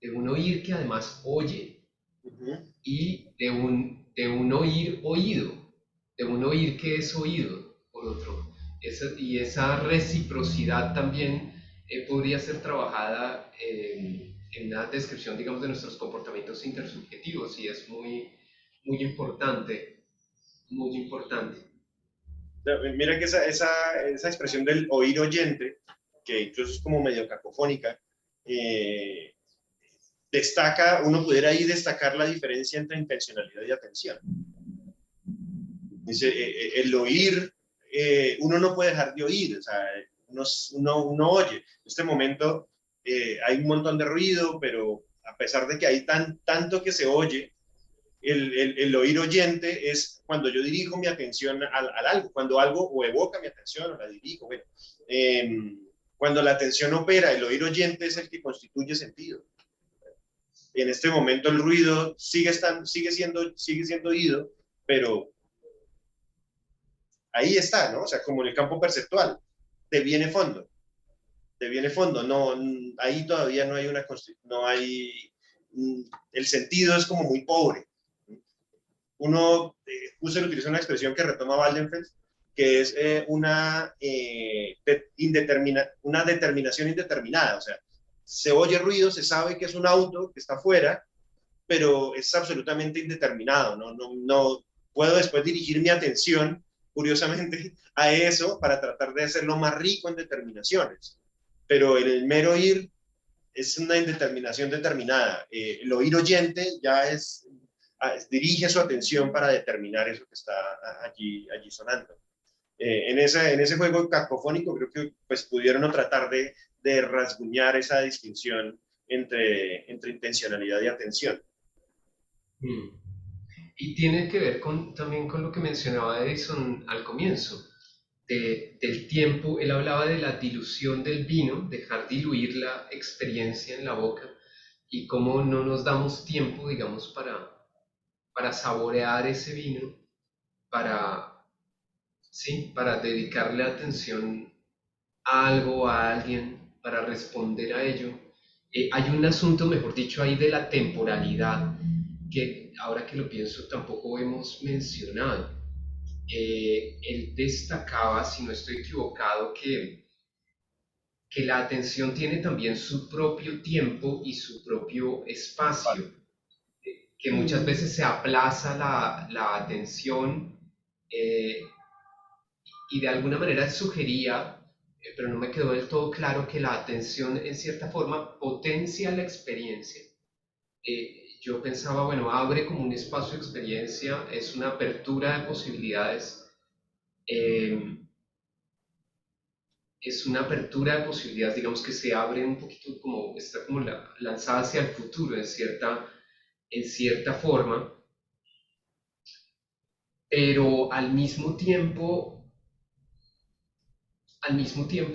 de un oír que además oye, y de un oír oído, de un oír que es oído por otro. Y esa reciprocidad también podría ser trabajada en una descripción, digamos, de nuestros comportamientos intersubjetivos, y es muy, muy importante, muy importante. Mira que esa expresión del oír oyente, que incluso es como medio cacofónica, uno pudiera ahí destacar la diferencia entre intencionalidad y atención. Dice, el oír, uno no puede dejar de oír, o sea, uno oye. En este momento hay un montón de ruido, pero a pesar de que hay tanto que se oye, el oír oyente es cuando yo dirijo mi atención al algo, cuando algo o evoca mi atención o la dirijo. Bueno, cuando la atención opera, el oír oyente es el que constituye sentido. En este momento el ruido sigue siendo oído, pero ahí está, ¿no? O sea, como en el campo perceptual, deviene fondo, no, ahí todavía no hay no hay, el sentido es como muy pobre. Uno, Husserl utiliza una expresión que retoma Waldenfeld, que es una determinación indeterminada, o sea, se oye ruido, se sabe que es un auto que está afuera, pero es absolutamente indeterminado, no puedo después dirigir mi atención, curiosamente, a eso para tratar de hacerlo más rico en determinaciones, pero el mero oír es una indeterminación determinada. El oír oyente ya dirige su atención para determinar eso que está allí sonando. En ese juego cacofónico creo que pues, pudieron tratar de rasguñar esa distinción entre intencionalidad y atención. Y tiene que ver también con lo que mencionaba Edison al comienzo, del tiempo. Él hablaba de la dilución del vino, dejar diluir la experiencia en la boca, y cómo no nos damos tiempo, digamos, para saborear ese vino, sí, para dedicarle atención a algo, a alguien, para responder a ello. Hay un asunto, mejor dicho, ahí de la temporalidad, que ahora que lo pienso tampoco hemos mencionado. Él destacaba, si no estoy equivocado, que la atención tiene también su propio tiempo y su propio espacio, que muchas veces se aplaza la atención, eh, y de alguna manera sugería, pero no me quedó del todo claro, que la atención en cierta forma potencia la experiencia. Yo pensaba, bueno, abre como un espacio de experiencia, es una apertura de posibilidades, eh, digamos que se abre un poquito, como está como lanzada hacia el futuro en cierta forma, pero al mismo tiempo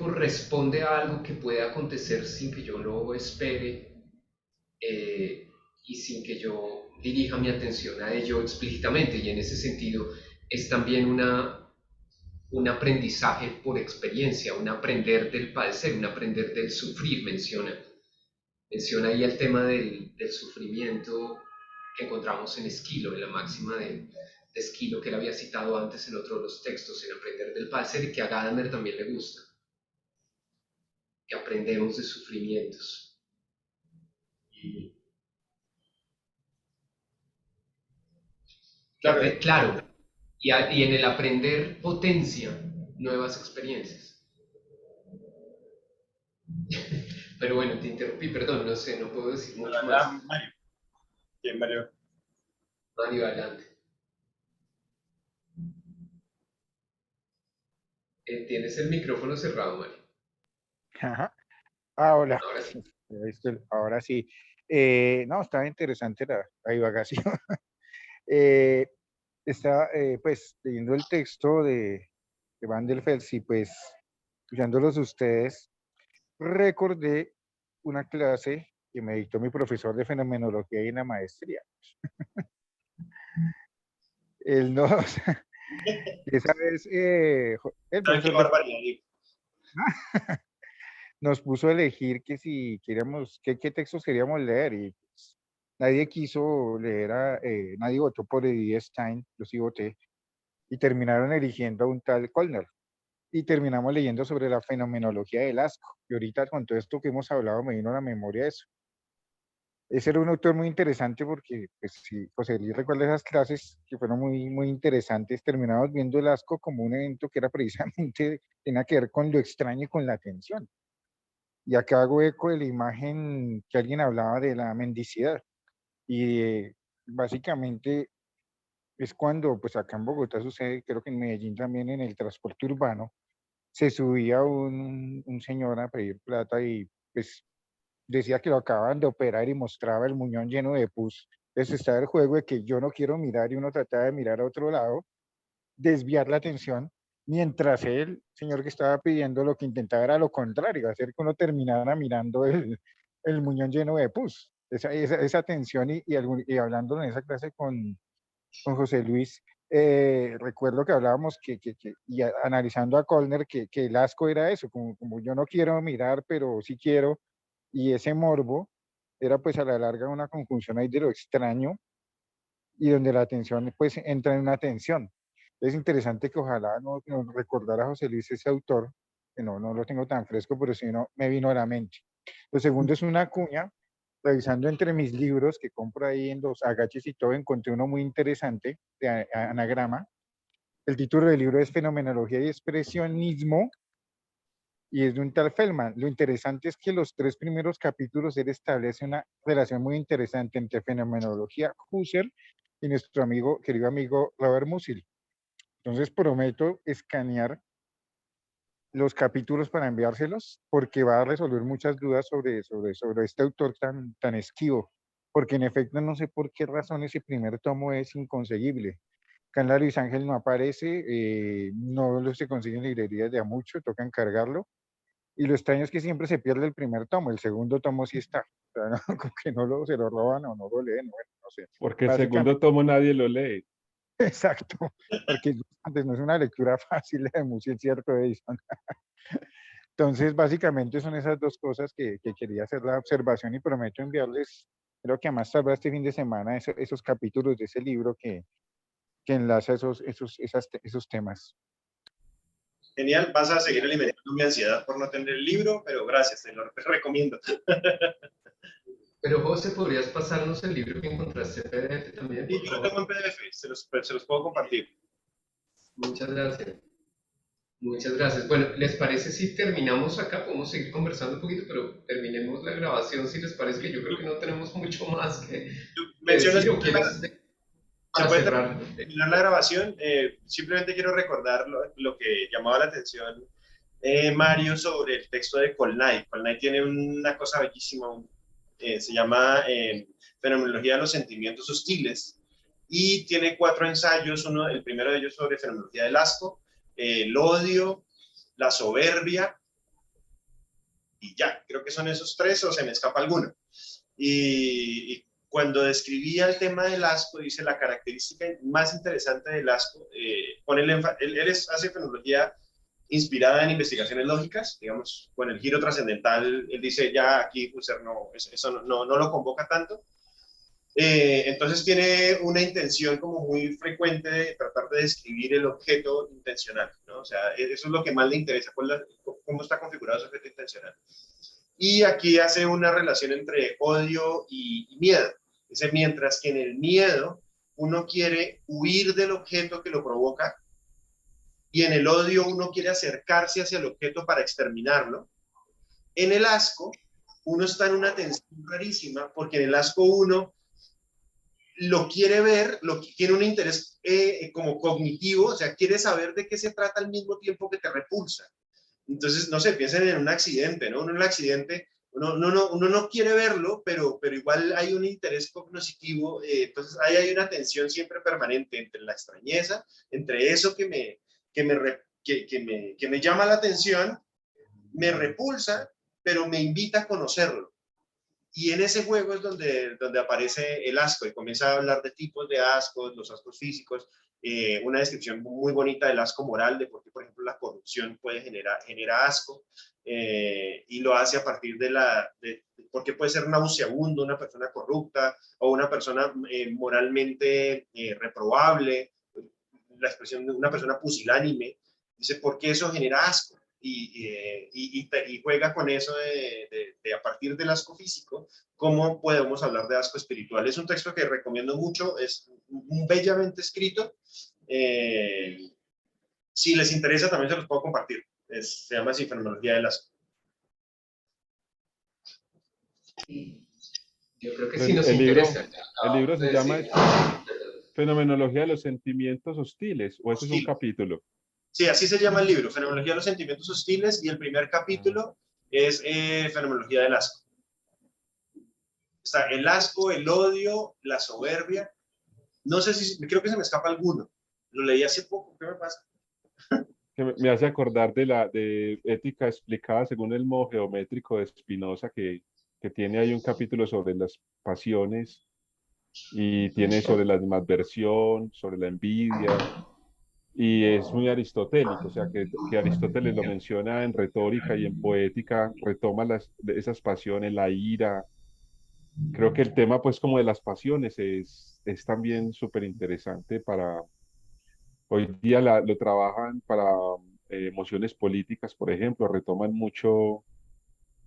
responde a algo que puede acontecer sin que yo lo espere, y sin que yo dirija mi atención a ello explícitamente. Y en ese sentido es también un aprendizaje por experiencia, un aprender del padecer, un aprender del sufrir. Menciona ahí el tema del sufrimiento que encontramos en Esquilo, en la máxima de Esquilo que él había citado antes en otro de los textos, en Aprender del Padecer, y que a Gadamer también le gusta, que aprendemos de sufrimientos. Claro, y en el aprender potencia nuevas experiencias. Pero bueno, te interrumpí, perdón, no sé, no puedo decir mucho más. Mario. ¿Quién, Mario? Mario, adelante. Tienes el micrófono cerrado, Mario. Ajá. Hola. Ahora sí. Ahora sí. No, estaba interesante la divagación. Estaba pues leyendo el texto de Van der Fels y pues escuchándolos ustedes, recordé una clase que me dictó mi profesor de fenomenología y en la maestría. Él nos, esa vez, el profesor nos puso a elegir que si queríamos, qué textos queríamos leer y pues, nadie quiso leer, nadie votó por Edith Stein, yo sí voté, y terminaron eligiendo a un tal Kollner. Y terminamos leyendo sobre la fenomenología del asco. Y ahorita con todo esto que hemos hablado me vino a la memoria eso. Ese era un autor muy interesante porque, pues, si José Luis recuerda esas clases que fueron muy, muy interesantes, terminamos viendo el asco como un evento que era precisamente, tenía que ver con lo extraño y con la atención. Y acá hago eco de la imagen que alguien hablaba de la mendicidad. Y básicamente es cuando, pues acá en Bogotá sucede, creo que en Medellín también, en el transporte urbano, se subía un señor a pedir plata y pues decía que lo acababan de operar y mostraba el muñón lleno de pus. Entonces está el juego de que yo no quiero mirar y uno trataba de mirar a otro lado, desviar la atención, mientras el señor que estaba pidiendo lo que intentaba era lo contrario, hacer que uno terminara mirando el muñón lleno de pus. Esa tensión y hablando en esa clase con José Luis, recuerdo que hablábamos analizando a Colner que el asco era eso, como yo no quiero mirar, pero sí quiero, y ese morbo era pues a la larga una conjunción ahí de lo extraño y donde la atención pues entra en una tensión. Es interesante que ojalá no recordara José Luis ese autor, que no lo tengo tan fresco, pero si no me vino a la mente. Lo segundo es una cuña, revisando entre mis libros que compro ahí en los agaches y todo, encontré uno muy interesante de anagrama. El título del libro es Fenomenología y Expresionismo y es de un tal Feldman. Lo interesante es que los 3 primeros capítulos él establece una relación muy interesante entre fenomenología Husserl y nuestro amigo, querido amigo Robert Musil. Entonces prometo escanear los capítulos para enviárselos porque va a resolver muchas dudas sobre este autor tan esquivo. Porque en efecto no sé por qué razón ese primer tomo es inconseguible. Canla Luis Ángel no aparece, no lo se consigue en librerías de a mucho, toca encargarlo. Y lo extraño es que siempre se pierde el primer tomo, el segundo tomo sí está. O sea, ¿no? Como que se lo roban o no lo leen, bueno, no sé. Porque el Básicamente, segundo tomo nadie lo lee. exacto, porque antes no es una lectura fácil de Musil, cierto, Edison. Entonces, básicamente son esas dos cosas que quería hacer la observación y prometo enviarles, creo que a más tardar este fin de semana, esos capítulos de ese libro que enlaza esos temas. Genial, vas a seguir alimentando mi ansiedad por no tener el libro, pero gracias, te lo recomiendo. Pero José, ¿podrías pasarnos el libro que encontraste en PDF también, Y por yo lo tengo favor? en PDF, se los puedo compartir. Muchas gracias. Muchas gracias. Bueno, ¿les parece si terminamos acá? Podemos seguir conversando un poquito, pero terminemos la grabación si les parece, que yo creo que no tenemos mucho más que Mencionas decir, o quieres se para puede cerrar. terminar la grabación. Simplemente quiero recordar lo que llamaba la atención Mario sobre el texto de Colnay. Colnay tiene una cosa bellísima, se llama Fenomenología de los Sentimientos Hostiles, y tiene 4 ensayos, el primero de ellos sobre fenomenología del asco, el odio, la soberbia, y ya, creo que son esos 3 o se me escapa alguno. Y cuando describía el tema del asco, dice la característica más interesante del asco, él hace fenomenología inspirada en investigaciones lógicas, digamos, con el giro trascendental, él dice ya aquí Husserl eso no lo convoca tanto. Entonces tiene una intención como muy frecuente de tratar de describir el objeto intencional, ¿no? O sea, eso es lo que más le interesa, cómo está configurado ese objeto intencional. Y aquí hace una relación entre odio y miedo. Dice, mientras que en el miedo uno quiere huir del objeto que lo provoca, y en el odio uno quiere acercarse hacia el objeto para exterminarlo, en el asco uno está en una tensión rarísima, porque en el asco uno lo quiere ver, tiene un interés como cognitivo, o sea, quiere saber de qué se trata al mismo tiempo que te repulsa. Entonces, no sé, piensen en un accidente, ¿no? Uno en el accidente, uno no quiere verlo, pero igual hay un interés cognitivo, entonces ahí hay una tensión siempre permanente entre la extrañeza, entre eso que me llama la atención, me repulsa, pero me invita a conocerlo. Y en ese juego es donde aparece el asco y comienza a hablar de tipos de ascos, los ascos físicos, una descripción muy bonita del asco moral, de por qué, por ejemplo, la corrupción genera asco, y lo hace a partir de por qué puede ser nauseabundo una persona corrupta o una persona moralmente reprobable, la expresión de una persona pusilánime, dice por qué eso genera asco. y juega con eso de a partir del asco físico, cómo podemos hablar de asco espiritual. Es un texto que recomiendo mucho, es bellamente escrito. Si les interesa, también se los puedo compartir. Se llama así, Fenomenología del asco. Yo creo que sí El, nos el libro, interesa. el libro Acabamos de se llama decir. Fenomenología de los sentimientos hostiles, o eso es un Hostil. capítulo. Sí, así se llama el libro, Fenomenología de los sentimientos hostiles, y el primer Ah, capítulo es Fenomenología del asco. Está el asco, el odio, la soberbia. No sé si, creo que se me escapa alguno. Lo leí hace poco, ¿qué me pasa? que me hace acordar de la de ética explicada según el modo geométrico de Spinoza, que tiene ahí un capítulo sobre las pasiones y tiene sobre la animadversión, sobre la envidia, y es muy aristotélico, o sea, que Aristóteles lo menciona en retórica y en poética, retoma esas pasiones, la ira. Creo que el tema, pues, como de las pasiones es también súper interesante para, hoy día lo trabajan para emociones políticas, por ejemplo, retoman mucho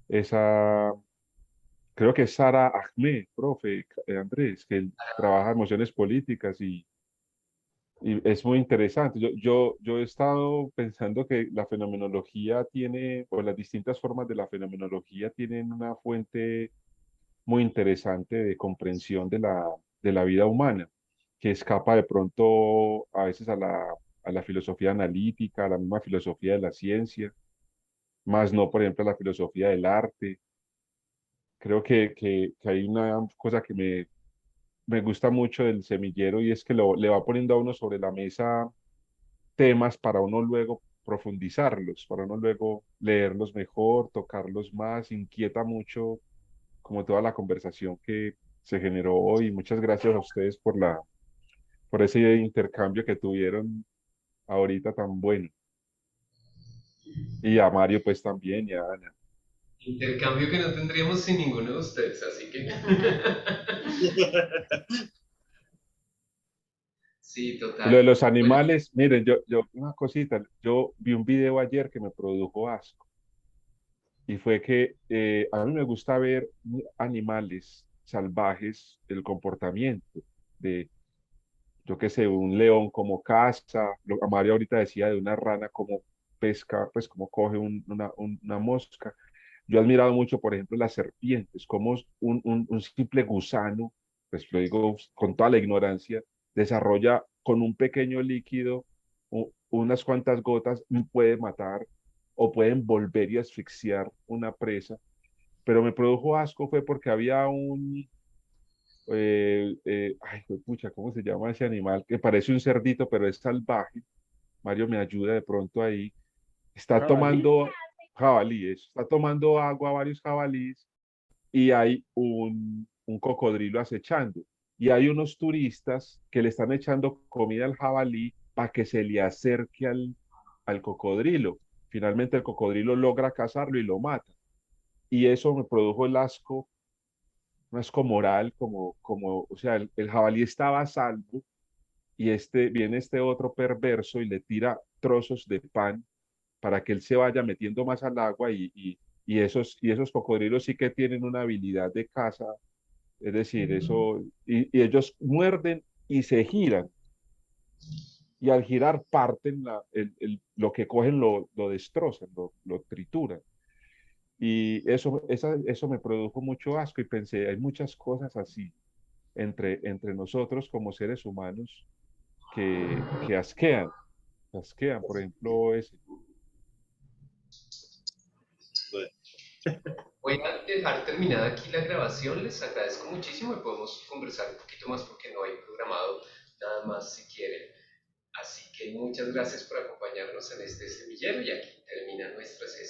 esa, creo que es Sara Ahmed, profe, Andrés, que él trabaja emociones políticas y es muy interesante. Yo he estado pensando que la fenomenología tiene, o las distintas formas de la fenomenología tienen una fuente muy interesante de comprensión de la vida humana, que escapa de pronto a veces a la filosofía analítica, a la misma filosofía de la ciencia, más no, por ejemplo, a la filosofía del arte. Creo que hay una cosa que me gusta mucho del semillero y es que le va poniendo a uno sobre la mesa temas para uno luego profundizarlos, para uno luego leerlos mejor, tocarlos más, inquieta mucho como toda la conversación que se generó hoy. Muchas gracias a ustedes por ese intercambio que tuvieron ahorita tan bueno. Y a Mario pues también y a Ana. Intercambio que no tendríamos sin ninguno de ustedes, así que sí, Y lo de total. los Bueno, animales, miren, una cosita, yo vi un video ayer que me produjo asco y fue que a mí me gusta ver animales salvajes, el comportamiento de, yo qué sé, un león como caza, a Mario ahorita decía de una rana como pesca, pues como coge una mosca. Yo he admirado mucho, por ejemplo, las serpientes, como un simple gusano, pues lo digo con toda la ignorancia, desarrolla con un pequeño líquido unas cuantas gotas y puede matar o puede envolver y asfixiar una presa. Pero me produjo asco fue porque había ay, pucha, ¿cómo se llama ese animal? Que parece un cerdito, pero es salvaje. Mario me ayuda de pronto ahí. Está Jabalí. tomando jabalíes, está tomando agua varios jabalíes y hay un cocodrilo acechando. Y hay unos turistas que le están echando comida al jabalí para que se le acerque al cocodrilo. Finalmente el cocodrilo logra cazarlo y lo mata. Y eso me produjo el asco, un asco moral, o sea, el jabalí estaba a salvo y viene este otro perverso y le tira trozos de pan para que él se vaya metiendo más al agua y esos cocodrilos sí que tienen una habilidad de caza, es decir, y ellos muerden y se giran, y al girar parten lo que cogen, lo destrozan, lo trituran. Y eso me produjo mucho asco y pensé, hay muchas cosas así entre nosotros como seres humanos que asquean, por ejemplo, ese. voy a dejar terminada aquí la grabación. Les agradezco muchísimo y podemos conversar un poquito más porque no hay programado nada más si quieren. Así que muchas gracias por acompañarnos en este semillero y aquí termina nuestra sesión.